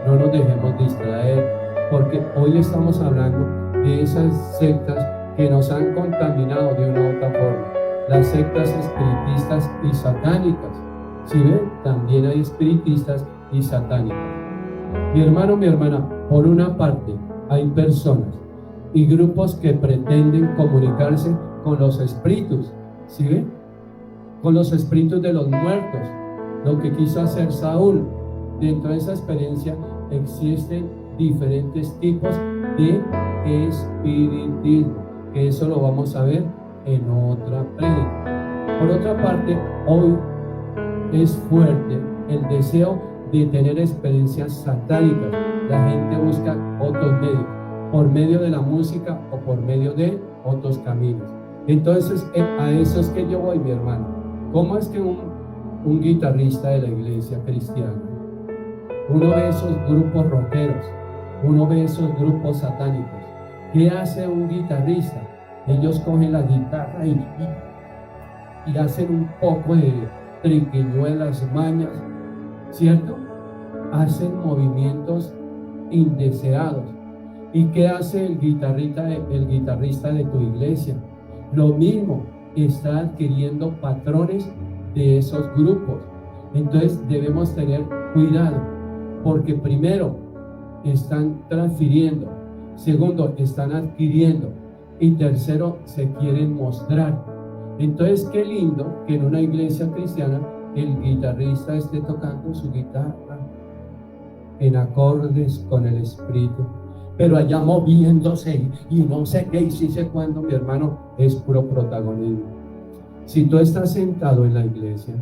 No nos dejemos distraer, porque hoy estamos hablando de esas sectas que nos han contaminado de una u otra forma. Las sectas espiritistas y satánicas. Si ven, también hay espiritistas y satánicas. Mi hermano, mi hermana, por una parte hay personas y grupos que pretenden comunicarse con los espíritus, ¿sí ven? Con los espíritus de los muertos, lo que quiso hacer Saúl. Dentro de esa experiencia existen diferentes tipos de espiritismo, que eso lo vamos a ver en otra prédica. Por otra parte, hoy es fuerte el deseo de tener experiencias satánicas. La gente busca otros medios, por medio de la música o por medio de otros caminos. Entonces, a eso es que yo voy, mi hermano. ¿Cómo es que un guitarrista de la iglesia cristiana, uno ve esos grupos rockeros, uno ve esos grupos satánicos? ¿Qué hace un guitarrista? Ellos cogen la guitarra y hacen un poco triquiñuelas, mañas, ¿cierto? Hacen movimientos indeseados. ¿Y qué hace el guitarrista de tu iglesia? Lo mismo, está adquiriendo patrones de esos grupos. Entonces debemos tener cuidado, porque primero están transfiriendo, segundo están adquiriendo y tercero se quieren mostrar. Entonces qué lindo que en una iglesia cristiana el guitarrista esté tocando su guitarra en acordes con el Espíritu, pero allá moviéndose y no sé qué y sí sé cuándo, mi hermano, es puro protagonismo. Si tú estás sentado en la iglesia,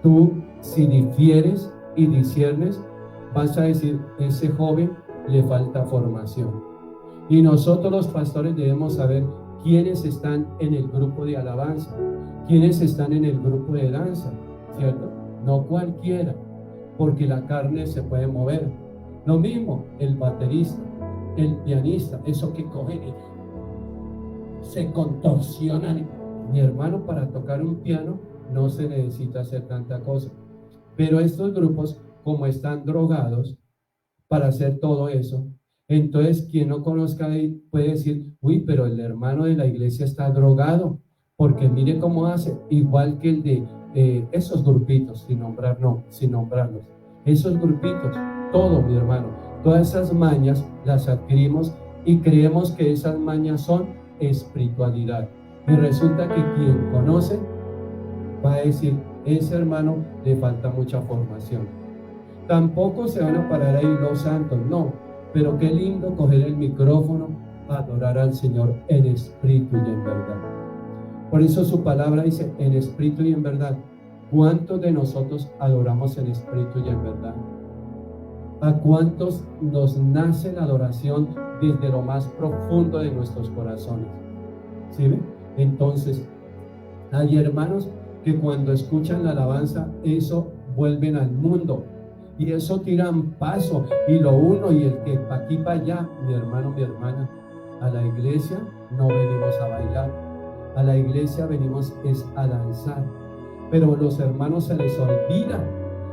tú si difieres y disiernes, vas a decir, ese joven le falta formación. Y nosotros los pastores debemos saber quiénes están en el grupo de alabanza, quiénes están en el grupo de danza, ¿cierto? No cualquiera, porque la carne se puede mover. Lo mismo el baterista, el pianista, eso que cogen y se contorsionan. Mi hermano, para tocar un piano no se necesita hacer tanta cosa. Pero estos grupos, como están drogados para hacer todo eso, entonces quien no conozca ahí puede decir, uy, pero el hermano de la iglesia está drogado, porque mire cómo hace, igual que el de esos grupitos, sin nombrarlos, esos grupitos, todo, mi hermano, todas esas mañas las adquirimos y creemos que esas mañas son espiritualidad. Y resulta que quien conoce va a decir, ese hermano le falta mucha formación. Tampoco se van a parar ahí los santos, no, pero qué lindo coger el micrófono, adorar al Señor en espíritu y en verdad. Por eso su palabra dice, en espíritu y en verdad. ¿Cuántos de nosotros adoramos en espíritu y en verdad? ¿A cuántos nos nace la adoración desde lo más profundo de nuestros corazones? ¿Sí ven? Entonces, hay hermanos que cuando escuchan la alabanza, eso vuelven al mundo y eso tiran paso y lo uno y el que pa' aquí para allá. Mi hermano, mi hermana, a la iglesia no venimos a bailar, a la iglesia venimos es a danzar, pero los hermanos se les olvida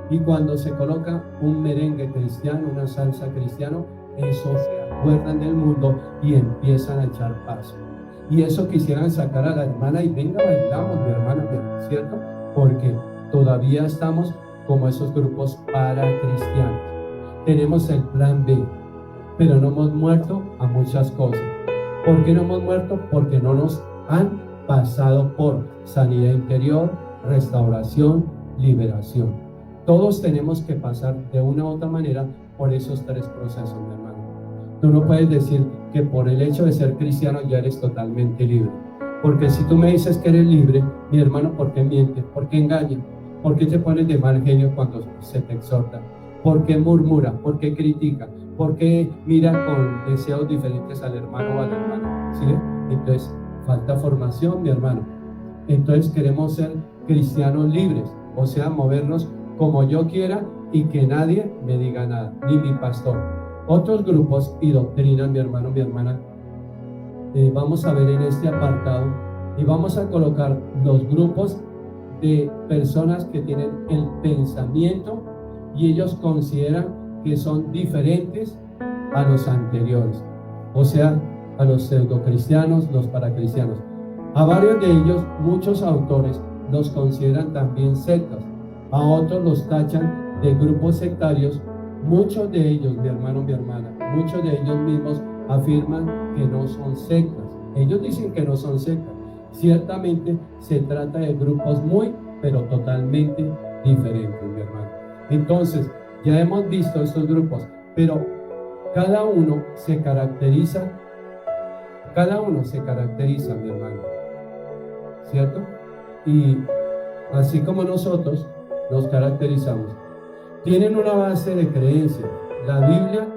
y cuando se coloca un merengue cristiano, una salsa cristiano, eso se acuerdan del mundo y empiezan a echar paso. Y eso quisieran sacar a la hermana y venga, bailamos, mi hermana, ¿cierto? Porque todavía estamos como esos grupos para cristianos. Tenemos el plan B, pero no hemos muerto a muchas cosas. ¿Por qué no hemos muerto? Porque no nos han pasado por sanidad interior, restauración, liberación. Todos tenemos que pasar de una u otra manera por esos tres procesos, mi hermano. Tú no puedes decir que por el hecho de ser cristiano ya eres totalmente libre. Porque si tú me dices que eres libre, mi hermano, ¿por qué mientes? ¿Por qué engañas? ¿Por qué te pones de mal genio cuando se te exhorta? ¿Por qué murmura? ¿Por qué critica? ¿Por qué mira con deseos diferentes al hermano o a la hermana? ¿Sí? Entonces, falta formación, mi hermano. Entonces queremos ser cristianos libres, o sea, movernos como yo quiera y que nadie me diga nada, ni mi pastor. Otros grupos y doctrinas, mi hermano, mi hermana, vamos a ver en este apartado y vamos a colocar los grupos de personas que tienen el pensamiento y ellos consideran que son diferentes a los anteriores, o sea, a los pseudocristianos, los paracristianos. A varios de ellos, muchos autores los consideran también sectas, a otros los tachan de grupos sectarios. Muchos de ellos, mi hermano, mi hermana, muchos de ellos mismos afirman que no son sectas. Ellos dicen que no son sectas. Ciertamente se trata de grupos muy, pero totalmente diferentes, mi hermano. Entonces, ya hemos visto estos grupos, pero cada uno se caracteriza, mi hermano, ¿cierto? Y así como nosotros nos caracterizamos, tienen una base de creencia, la Biblia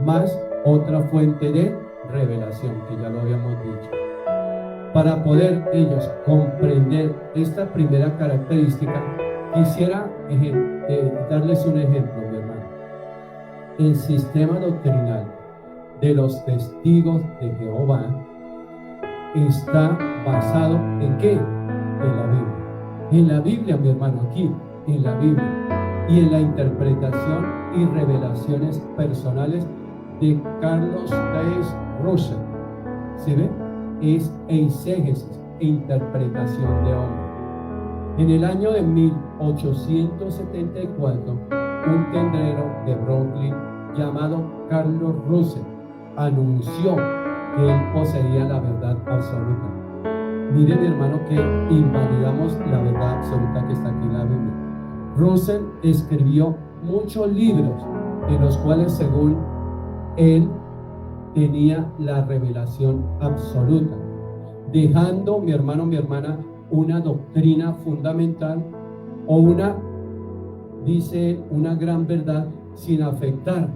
más otra fuente de revelación, que ya lo habíamos dicho. Para poder ellos comprender esta primera característica, quisiera darles un ejemplo, mi hermano. El sistema doctrinal de los testigos de Jehová está basado ¿en qué? En la Biblia. En la Biblia, mi hermano, aquí, en la Biblia. Y en la interpretación y revelaciones personales de Carlos Taze Russell. ¿Se ve? Es exégesis e interpretación de hombre. En el año de 1874, un tendero de Brooklyn llamado Carlos Russell anunció que él poseía la verdad absoluta. Miren, hermano, que invalidamos la verdad absoluta que está aquí en la Biblia. Russell escribió muchos libros en los cuales, según él, tenía la revelación absoluta, dejando, mi hermano, mi hermana, una doctrina fundamental o una gran verdad sin afectar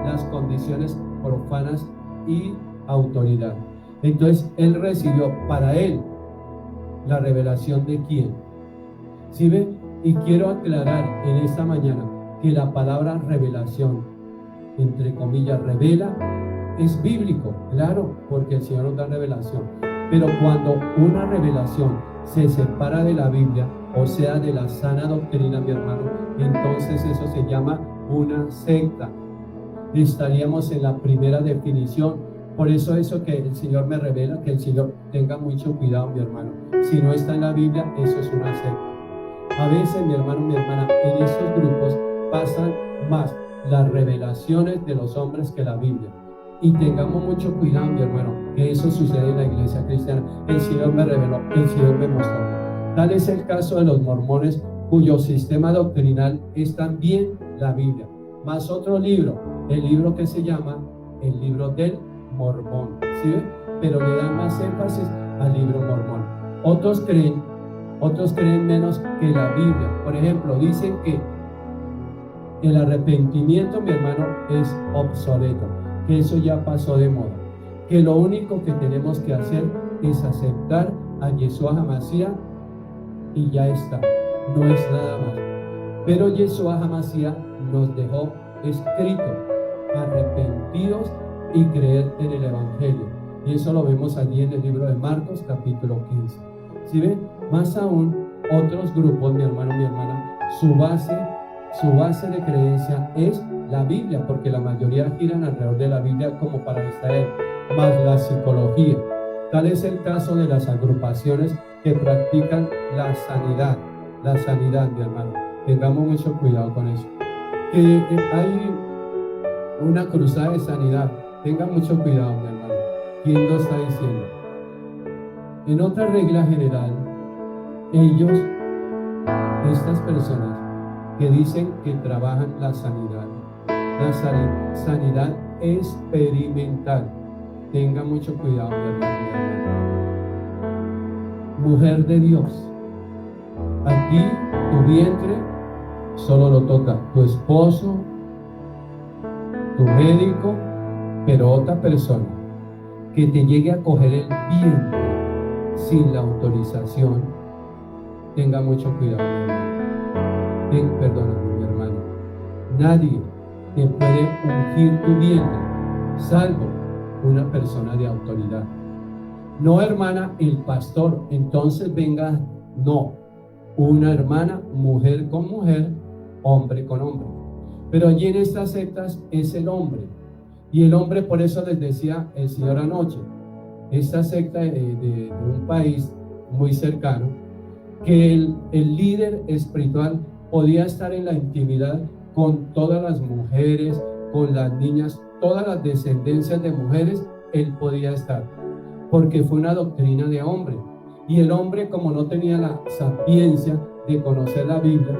las condiciones profanas y autoridad. Entonces, él recibió para él la revelación de quién. ¿Sí ven? Y quiero aclarar en esta mañana que la palabra revelación, entre comillas, revela, es bíblico, claro, porque el Señor nos da revelación. Pero cuando una revelación se separa de la Biblia, o sea, de la sana doctrina, mi hermano, entonces eso se llama una secta. Estaríamos en la primera definición. Por eso que el Señor me revela, que el Señor tenga mucho cuidado, mi hermano. Si no está en la Biblia, eso es una secta. A veces, mi hermano, mi hermana, en estos grupos pasan más las revelaciones de los hombres que la Biblia. Y tengamos mucho cuidado, mi hermano, que eso sucede en la iglesia cristiana. El Señor me reveló, el Señor me mostró. Tal es el caso de los mormones, cuyo sistema doctrinal es también la Biblia, más otro libro, el libro que se llama el libro del Mormón, ¿sí ven? Pero le dan más énfasis al libro Mormón. Otros creen menos que la Biblia. Por ejemplo, dicen que el arrepentimiento, mi hermano, es obsoleto, que eso ya pasó de moda, que lo único que tenemos que hacer es aceptar a Yeshua HaMashiach y ya está, no es nada más. Pero Yeshua HaMashiach nos dejó escrito: arrepentidos y creer en el Evangelio. Y eso lo vemos allí en el libro de Marcos, capítulo 15. ¿Sí ven? Más aún, otros grupos, mi hermano, mi hermana, su base de creencia es la Biblia, porque la mayoría giran alrededor de la Biblia como para distraer, más la psicología. Tal es el caso de las agrupaciones que practican la sanidad, mi hermano. Tengamos mucho cuidado con eso. Que hay una cruzada de sanidad, tenga mucho cuidado, mi hermano. ¿Quién lo está diciendo? En otra regla general, estas personas que dicen que trabajan la sanidad experimental, tenga mucho cuidado, mi hermano, mi hermano. Mujer de Dios, aquí tu vientre solo lo toca tu esposo, tu médico, pero otra persona que te llegue a coger el vientre sin la autorización, tenga mucho cuidado, mi hermano. Perdóname, mi hermano. Nadie te puede ungir tu vientre, salvo una persona de autoridad. No, hermana, el pastor, entonces venga, no. Una hermana, mujer con mujer, hombre con hombre. Pero allí en estas sectas es el hombre. Y el hombre, por eso les decía el Señor anoche, esta secta de un país muy cercano, que el líder espiritual podía estar en la intimidad con todas las mujeres, con las niñas, todas las descendencias de mujeres, él podía estar, porque fue una doctrina de hombre. Y el hombre, como no tenía la sapiencia de conocer la Biblia,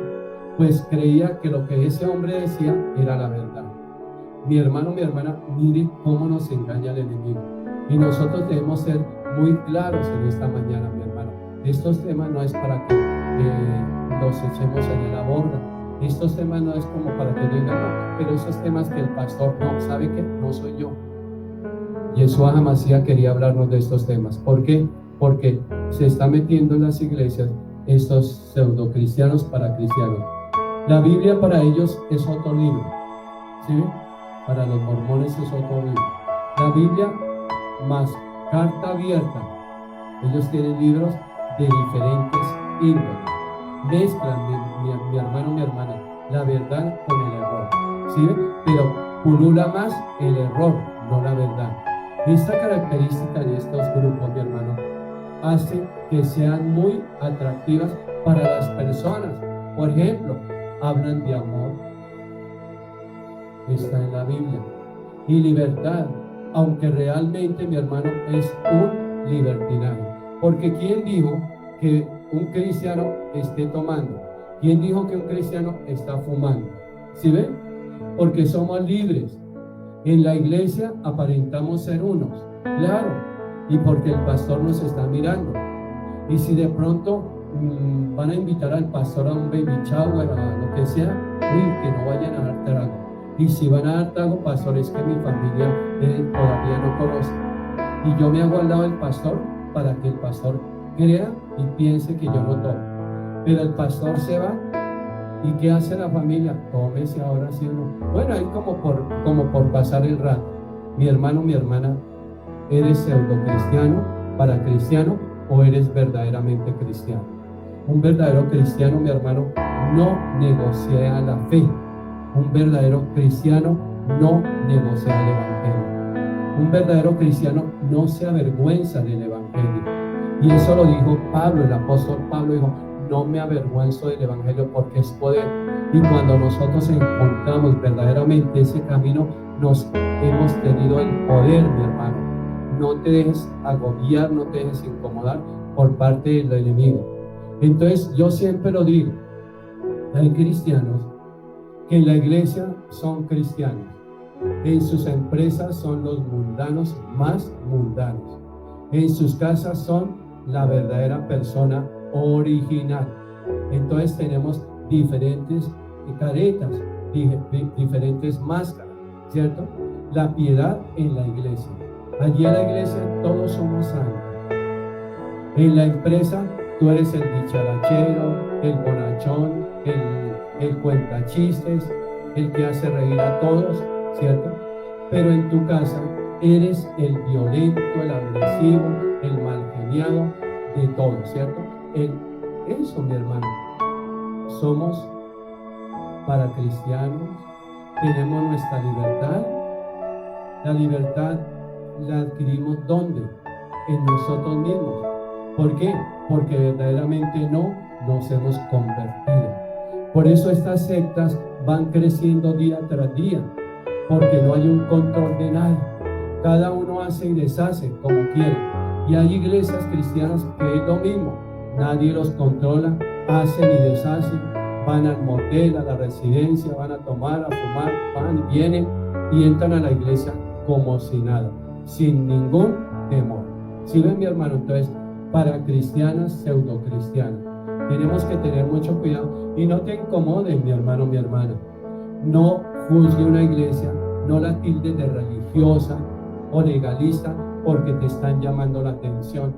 pues creía que lo que ese hombre decía era la verdad. Mi hermano, mi hermana, mire cómo nos engaña el enemigo. Y nosotros debemos ser muy claros en esta mañana, mi hermano. Estos temas no es para que los echemos en la borda. Estos temas no es como para que digan, no, pero esos temas que el pastor no, ¿sabe qué? No soy yo. Yeshua HaMashiach quería hablarnos de estos temas. ¿Por qué? Porque se está metiendo en las iglesias estos pseudocristianos para cristianos. La Biblia para ellos es otro libro, ¿sí? Para los mormones es otro libro. La Biblia más carta abierta. Ellos tienen libros de diferentes índoles. Mezclan, mi hermano, mi hermana, la verdad con el error. ¿Sí? Pero pulula más el error, no la verdad. Esta característica de estos grupos, mi hermano, hace que sean muy atractivas para las personas. Por ejemplo, hablan de amor, está en la Biblia, y libertad, aunque realmente, mi hermano, es un libertinaje. Porque ¿quién dijo que un cristiano esté tomando? ¿Quién dijo que un cristiano está fumando? ¿Sí ven? Porque somos libres. En la iglesia aparentamos ser unos, claro, y porque el pastor nos está mirando. Y si de pronto van a invitar al pastor a un baby shower, a lo que sea, que no vayan a dar trago. Y si van a dar trago, pastor, es que mi familia todavía no conoce. Y yo me hago al lado del pastor para que el pastor crea y piense que yo no tomo. Pero el pastor se va. ¿Y qué hace la familia? Tómese ahora sí o no. Bueno, ahí como por pasar el rato. Mi hermano, mi hermana, ¿eres pseudo cristiano, para cristiano, o eres verdaderamente cristiano? Un verdadero cristiano, mi hermano, no negocia la fe. Un verdadero cristiano no negocia el evangelio. Un verdadero cristiano no se avergüenza del evangelio. Y eso lo dijo Pablo, el apóstol Pablo dijo: no me avergüenzo del evangelio porque es poder. Y cuando nosotros encontramos verdaderamente ese camino, nos hemos tenido el poder, mi hermano. No te dejes agobiar, no te dejes incomodar por parte del enemigo. Entonces yo siempre lo digo, hay cristianos que en la iglesia son cristianos, en sus empresas son los mundanos más mundanos, en sus casas son la verdadera persona original. Entonces tenemos diferentes caretas, diferentes máscaras, ¿cierto? La piedad en la iglesia. Allí en la iglesia todos somos santos. En la empresa tú eres el dicharachero, el bonachón, el cuentachistes, el que hace reír a todos, ¿cierto? Pero en tu casa eres el violento, el agresivo, el malgeniado de todos, ¿cierto? Eso, mi hermano, somos para cristianos, tenemos nuestra libertad. La libertad la adquirimos ¿dónde? En nosotros mismos. ¿Por qué? Porque verdaderamente no nos hemos convertido. Por eso estas sectas van creciendo día tras día, porque no hay un control de nada. Cada uno hace y deshace como quiere. Y hay iglesias cristianas que es lo mismo. Nadie los controla, hacen y deshacen, van al motel, a la residencia, van a tomar, a fumar, van y vienen y entran a la iglesia como si nada, sin ningún temor. ¿Sí ven, mi hermano? Entonces, para cristianas, pseudo cristianas, tenemos que tener mucho cuidado y no te incomodes, mi hermano, mi hermana. No juzgue una iglesia, no la tildes de religiosa o legalista porque te están llamando la atención,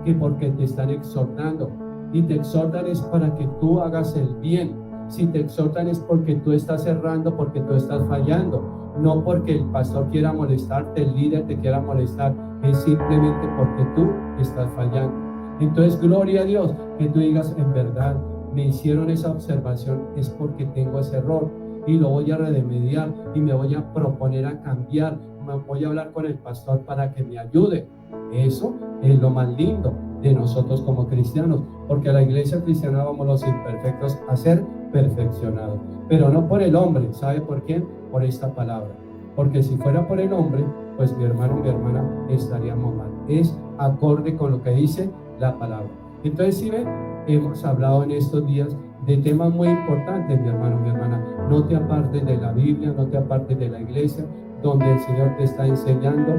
que porque te están exhortando. Y te exhortan es para que tú hagas el bien. Si te exhortan es porque tú estás errando, porque tú estás fallando, no porque el pastor quiera molestarte, el líder te quiera molestar, es simplemente porque tú estás fallando. Entonces, gloria a Dios, que tú digas: en verdad, me hicieron esa observación, es porque tengo ese error y lo voy a remediar y me voy a proponer a cambiar, me voy a hablar con el pastor para que me ayude. Eso es lo más lindo de nosotros como cristianos, porque a la iglesia cristiana vamos los imperfectos a ser perfeccionados, pero no por el hombre. ¿Sabe por quién? Por esta palabra. Porque si fuera por el hombre, pues mi hermano, mi hermana, estaríamos mal. Es acorde con lo que dice la palabra. Entonces, si ven, hemos hablado en estos días de temas muy importantes, mi hermano, mi hermana. No te apartes de la Biblia, no te apartes de la iglesia, donde el Señor te está enseñando,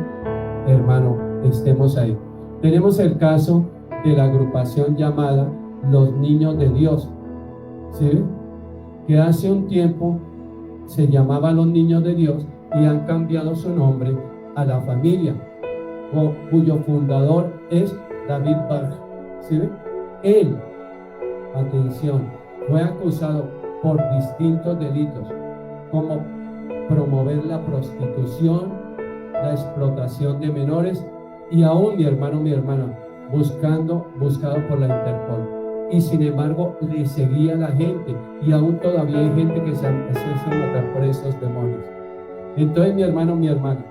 hermano, estemos ahí. Tenemos el caso de la agrupación llamada Los Niños de Dios, ¿sí? Que hace un tiempo se llamaba Los Niños de Dios y han cambiado su nombre a La Familia, cuyo fundador es David Bach, ¿sí? Él, atención, fue acusado por distintos delitos, como promover la prostitución, la explotación de menores y aún, mi hermano, mi hermana, buscado por la Interpol. y sin embargo le seguía la gente, y aún todavía hay gente que se hace matar por esos demonios. Entonces, mi hermano, mi hermana,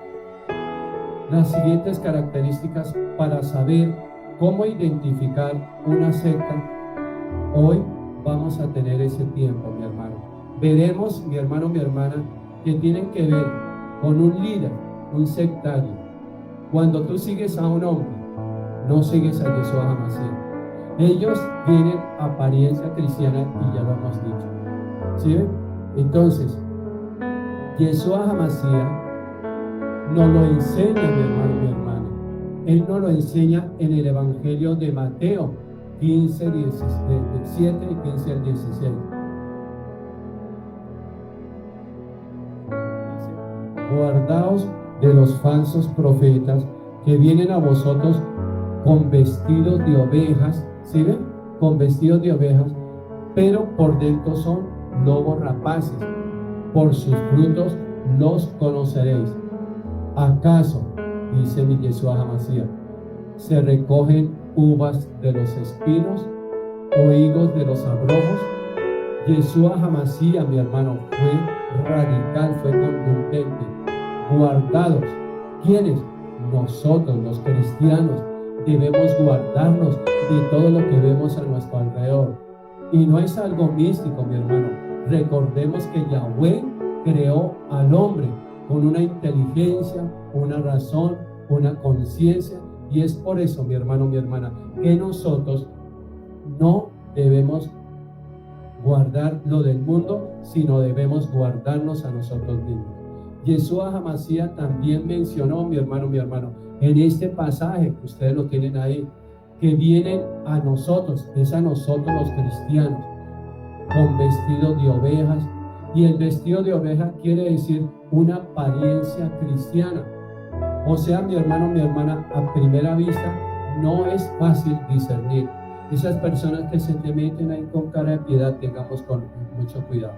las siguientes características para saber cómo identificar una secta, hoy vamos a tener ese tiempo, mi hermano. Veremos, mi hermano, mi hermana, que tienen que ver con un líder, un sectario. Cuando tú sigues a un hombre, no sigues a Yeshua HaMashiach. Ellos tienen apariencia cristiana y ya lo hemos dicho. ¿Sí ven? Entonces, Yeshua HaMashiach nos lo enseña, mi hermano, mi hermana. Él nos lo enseña en el Evangelio de Mateo 15, 17 y 15 al 16. Guardaos de los falsos profetas que vienen a vosotros con vestidos de ovejas, ¿sí ven? Con vestidos de ovejas, pero por dentro son lobos rapaces. Por sus frutos los conoceréis. ¿Acaso, dice mi Yeshua HaMashiach, se recogen uvas de los espinos o higos de los abrojos? Yeshua HaMashiach, mi hermano, fue radical, fue contundente. Guardados. ¿Quiénes? Nosotros, los cristianos, debemos guardarnos de todo lo que vemos a nuestro alrededor. Y no es algo místico, mi hermano. Recordemos que Yahweh creó al hombre con una inteligencia, una razón, una conciencia, y es por eso, mi hermano, mi hermana, que nosotros no debemos guardar lo del mundo, sino debemos guardarnos a nosotros mismos. Yeshua HaMashiach también mencionó, mi hermano, en este pasaje, ustedes lo tienen ahí, que vienen a nosotros, es a nosotros los cristianos, con vestidos de ovejas. Y el vestido de oveja quiere decir una apariencia cristiana. O sea, mi hermano, mi hermana, a primera vista no es fácil discernir. Esas personas que se te meten ahí con cara de piedad, tengamos con mucho cuidado.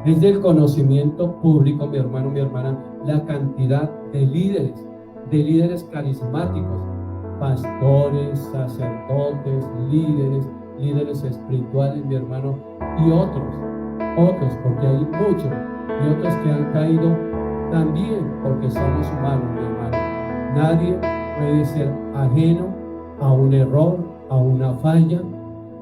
Es del conocimiento público, mi hermano, mi hermana, la cantidad de líderes carismáticos, pastores, sacerdotes, líderes espirituales, mi hermano, y otros, porque hay muchos, y otros que han caído también, porque somos humanos, mi hermano. Nadie puede ser ajeno a un error, a una falla,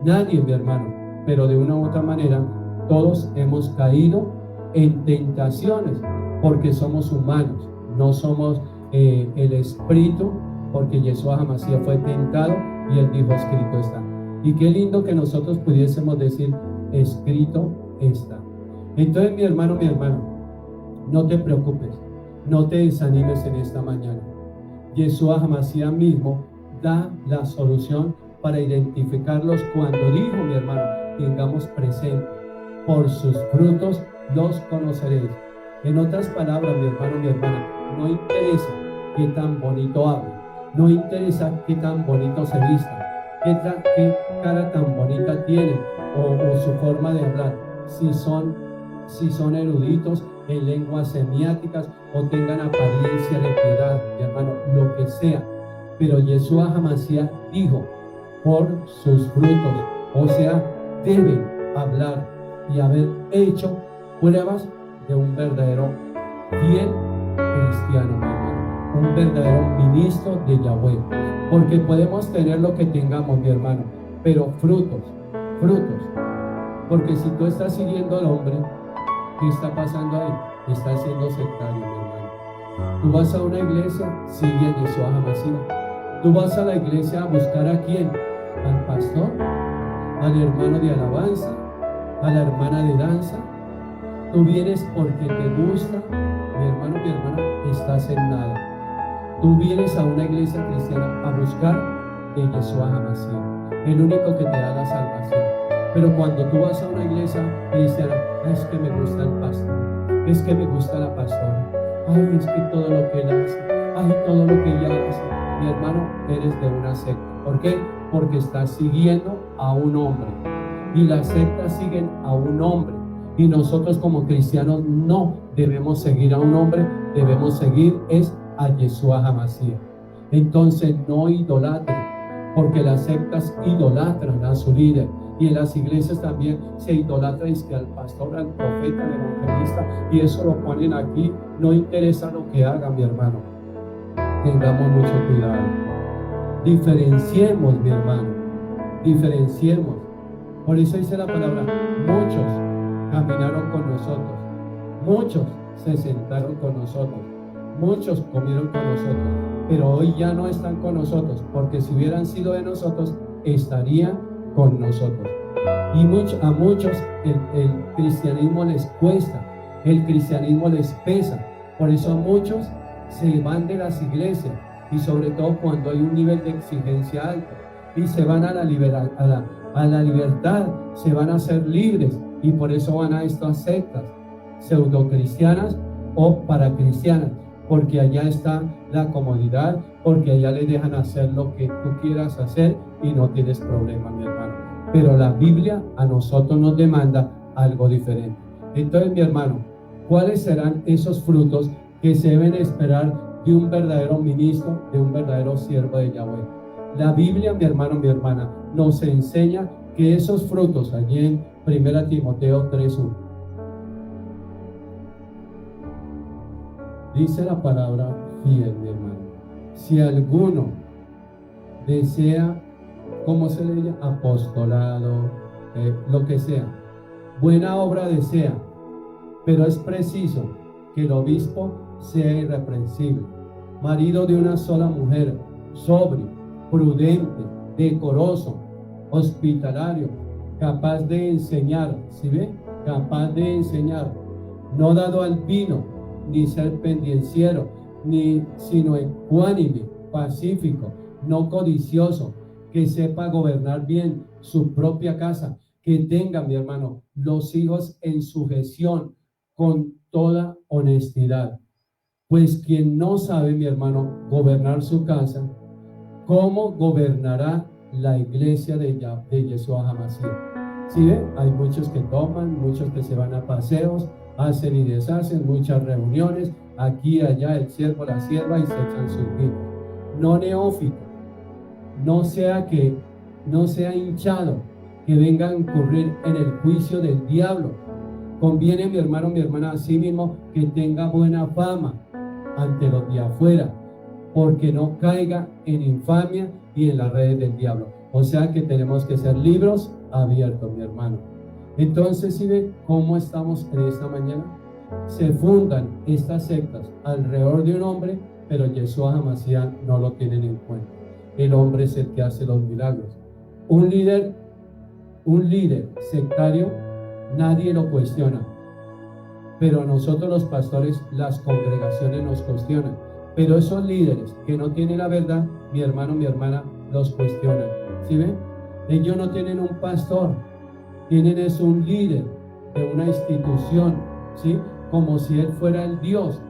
nadie, mi hermano, pero de una u otra manera, todos hemos caído en tentaciones, porque somos humanos, no somos el espíritu, porque Yeshua HaMashiach fue tentado y él dijo, escrito está. Y qué lindo que nosotros pudiésemos decir, escrito está. Entonces, mi hermano, no te preocupes, no te desanimes en esta mañana. Yeshua HaMashiach mismo da la solución para identificarlos cuando dijo, mi hermano, tengamos presente, por sus frutos los conoceréis. En otras palabras, mi hermano, mi hermana, no interesa qué tan bonito hable, no interesa qué tan bonito se vista, qué cara tan bonita tiene o su forma de hablar, si son eruditos en lenguas semiáticas o tengan apariencia de piedad, mi hermano, lo que sea. Pero Yeshua HaMashiach dijo, por sus frutos, o sea, deben hablar y haber hecho pruebas de un verdadero fiel cristiano, mi hermano, un verdadero ministro de Yahweh. Porque podemos tener lo que tengamos, mi hermano, pero frutos. Porque si tú estás siguiendo al hombre, ¿qué está pasando ahí? Estás siendo sectario, mi hermano. Tú vas a una iglesia, sigue a Yeshua HaMashiach. Tú vas a la iglesia a buscar ¿a quién? Al pastor, al hermano de alabanza, a la hermana de danza. Tú vienes porque te gusta, mi hermano, mi hermana, estás en nada. Tú vienes a una iglesia cristiana a buscar de Yeshua HaMashiach, el único que te da la salvación. Pero cuando tú vas a una iglesia cristiana, es que me gusta el pastor, es que me gusta la pastora, ay, es que todo lo que él hace, ay, todo lo que ella hace, mi hermano, eres de una secta. ¿Por qué? Porque estás siguiendo a un hombre, y las sectas siguen a un hombre, y nosotros como cristianos no debemos seguir a un hombre, debemos seguir a Yeshua HaMashiach. Entonces no idolatre, porque las sectas idolatran a su líder. Y en las iglesias también se idolatra al pastor, al profeta, al evangelista, y eso lo ponen aquí. No interesa lo que haga, mi hermano. Tengamos mucho cuidado. Diferenciemos, mi hermano. Diferenciemos. Por eso dice la palabra, muchos caminaron con nosotros, muchos se sentaron con nosotros, muchos comieron con nosotros, pero hoy ya no están con nosotros, porque si hubieran sido de nosotros, estarían con nosotros. Y a muchos el cristianismo les cuesta, el cristianismo les pesa, por eso muchos se van de las iglesias, y sobre todo cuando hay un nivel de exigencia alto, y se van a la libertad, se van a ser libres, y por eso van a estas sectas pseudocristianas o paracristianas, porque allá está la comodidad, porque allá le dejan hacer lo que tú quieras hacer y no tienes problema, mi hermano. Pero la Biblia a nosotros nos demanda algo diferente. Entonces, mi hermano, ¿cuáles serán esos frutos que se deben esperar de un verdadero ministro, de un verdadero siervo de Yahweh? La Biblia, mi hermano, mi hermana, nos enseña que esos frutos, allí en 1 Timoteo 3:1, dice la palabra fiel, mi hermano. Si alguno desea, ¿cómo se le llama? Apostolado, lo que sea, buena obra desea, pero es preciso que el obispo sea irreprensible, marido de una sola mujer, sobrio, prudente, decoroso, hospitalario, capaz de enseñar, ¿sí ve? Capaz de enseñar, no dado al vino, ni ser pendenciero, sino ecuánime, pacífico, no codicioso, que sepa gobernar bien su propia casa, que tenga, mi hermano, los hijos en sujeción con toda honestidad. Pues quien no sabe, mi hermano, gobernar su casa, ¿cómo gobernará la iglesia de Yeshua HaMashiach? ¿Sí ve? Hay muchos que toman, muchos que se van a paseos, hacen y deshacen, muchas reuniones, aquí, allá, el siervo, la sierva, y se echan sus vinos. No neófito, no sea hinchado, que venga a incurrir en el juicio del diablo. Conviene, mi hermano, mi hermana, así mismo, que tenga buena fama ante los de afuera, porque no caiga en infamia y en las redes del diablo. O sea que tenemos que ser libros abiertos, mi hermano. Entonces, ¿sí ve cómo estamos en esta mañana? Se fundan estas sectas alrededor de un hombre, pero Yeshua HaMashiach no lo tienen en cuenta. El hombre es el que hace los milagros. Un líder sectario, nadie lo cuestiona. Pero nosotros los pastores, las congregaciones nos cuestionan. Pero esos líderes que no tienen la verdad, mi hermano, mi hermana, los cuestionan. ¿Sí ven? Ellos no tienen un pastor, tienen es un líder de una institución, ¿sí? Como si él fuera el Dios.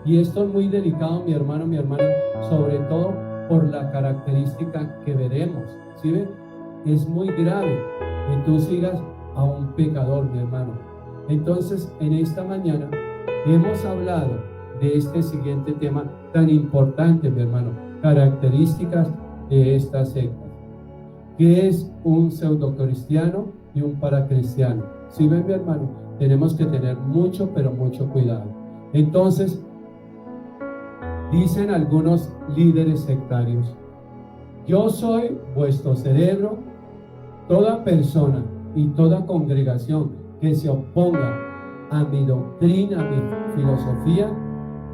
Y esto es muy delicado, mi hermano, mi hermana, sobre todo por la característica que veremos, ¿sí ven? Es muy grave que tú sigas a un pecador, mi hermano. Entonces, en esta mañana hemos hablado de este siguiente tema tan importante, mi hermano, características de esta secta. ¿Qué es un pseudocristiano y un paracristiano? ¿Sí ven, mi hermano? Tenemos que tener mucho, pero mucho cuidado. Entonces, dicen algunos líderes sectarios: yo soy vuestro cerebro. Toda persona y toda congregación que se oponga a mi doctrina, a mi filosofía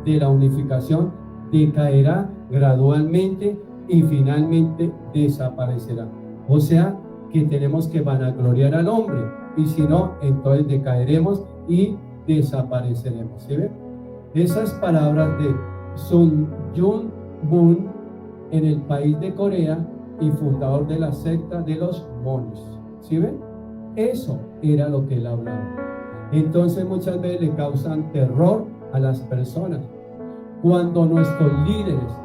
de la unificación, decaerá gradualmente y finalmente desaparecerá. O sea que tenemos que vanagloriar al hombre, y si no, entonces decaeremos y desapareceremos. ¿Sí ven? Esas palabras de Sun Myung Moon, en el país de Corea y fundador de la secta de los monis. ¿Sí ven? Eso era lo que él hablaba. Entonces muchas veces le causan terror a las personas. Cuando nuestros líderes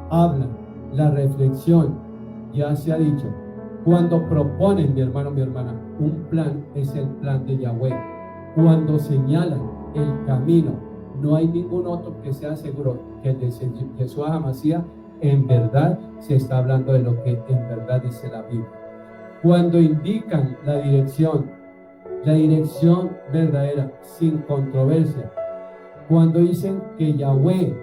hablan, la reflexión, ya se ha dicho, cuando proponen, mi hermano, mi hermana, un plan, es el plan de Yahweh. Cuando señalan el camino, no hay ningún otro que sea seguro que el de Yeshua HaMashiach, en verdad se está hablando de lo que en verdad dice la Biblia. Cuando indican la dirección verdadera, sin controversia, cuando dicen que Yahweh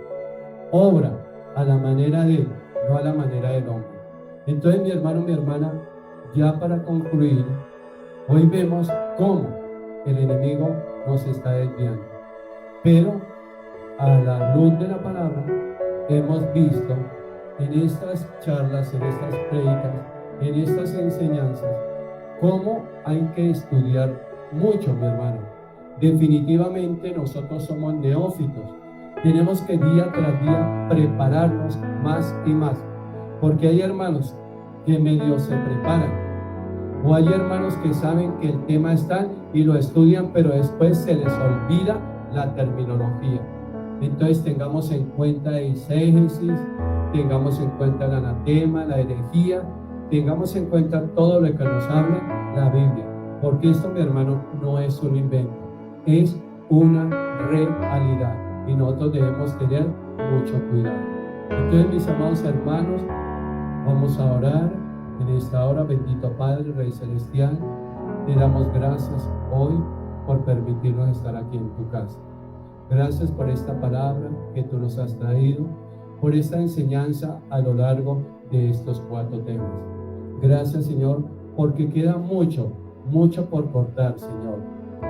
obra a la manera de él, no a la manera del hombre. Entonces, mi hermano, mi hermana, ya para concluir, hoy vemos cómo el enemigo nos está desviando. Pero a la luz de la palabra, hemos visto en estas charlas, en estas prédicas, en estas enseñanzas, cómo hay que estudiar mucho, mi hermano. Definitivamente nosotros somos neófitos. Tenemos que día tras día prepararnos más y más, porque hay hermanos que medio se preparan, o hay hermanos que saben que el tema está y lo estudian, pero después se les olvida la terminología. Entonces tengamos en cuenta el exégesis, tengamos en cuenta el anatema, la herejía, tengamos en cuenta todo lo que nos habla la Biblia, porque esto, mi hermano, no es un invento, es una realidad y nosotros debemos tener mucho cuidado. Entonces, mis amados hermanos, vamos a orar en esta hora. Bendito Padre, Rey Celestial, te damos gracias hoy por permitirnos estar aquí en tu casa. Gracias por esta palabra que tú nos has traído, por esta enseñanza a lo largo de estos 4 temas. Gracias, Señor, porque queda mucho por cortar, Señor.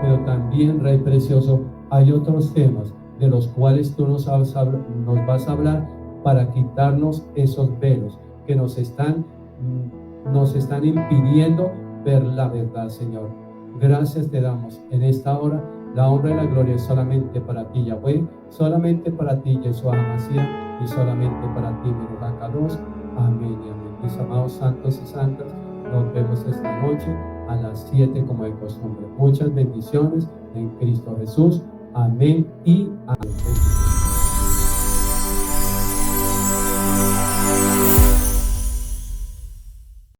Pero también, Rey Precioso, hay otros temas de los cuales tú nos vas a hablar para quitarnos esos velos que nos están impidiendo ver la verdad, Señor. Gracias te damos en esta hora. La honra y la gloria es solamente para ti, Yahweh, solamente para ti, Yeshua HaMashiach, y solamente para ti, mi Ruach. Amén y amén. Mis amados santos y santas, nos vemos esta noche a las 7 como de costumbre. Muchas bendiciones en Cristo Jesús. Amén y amén.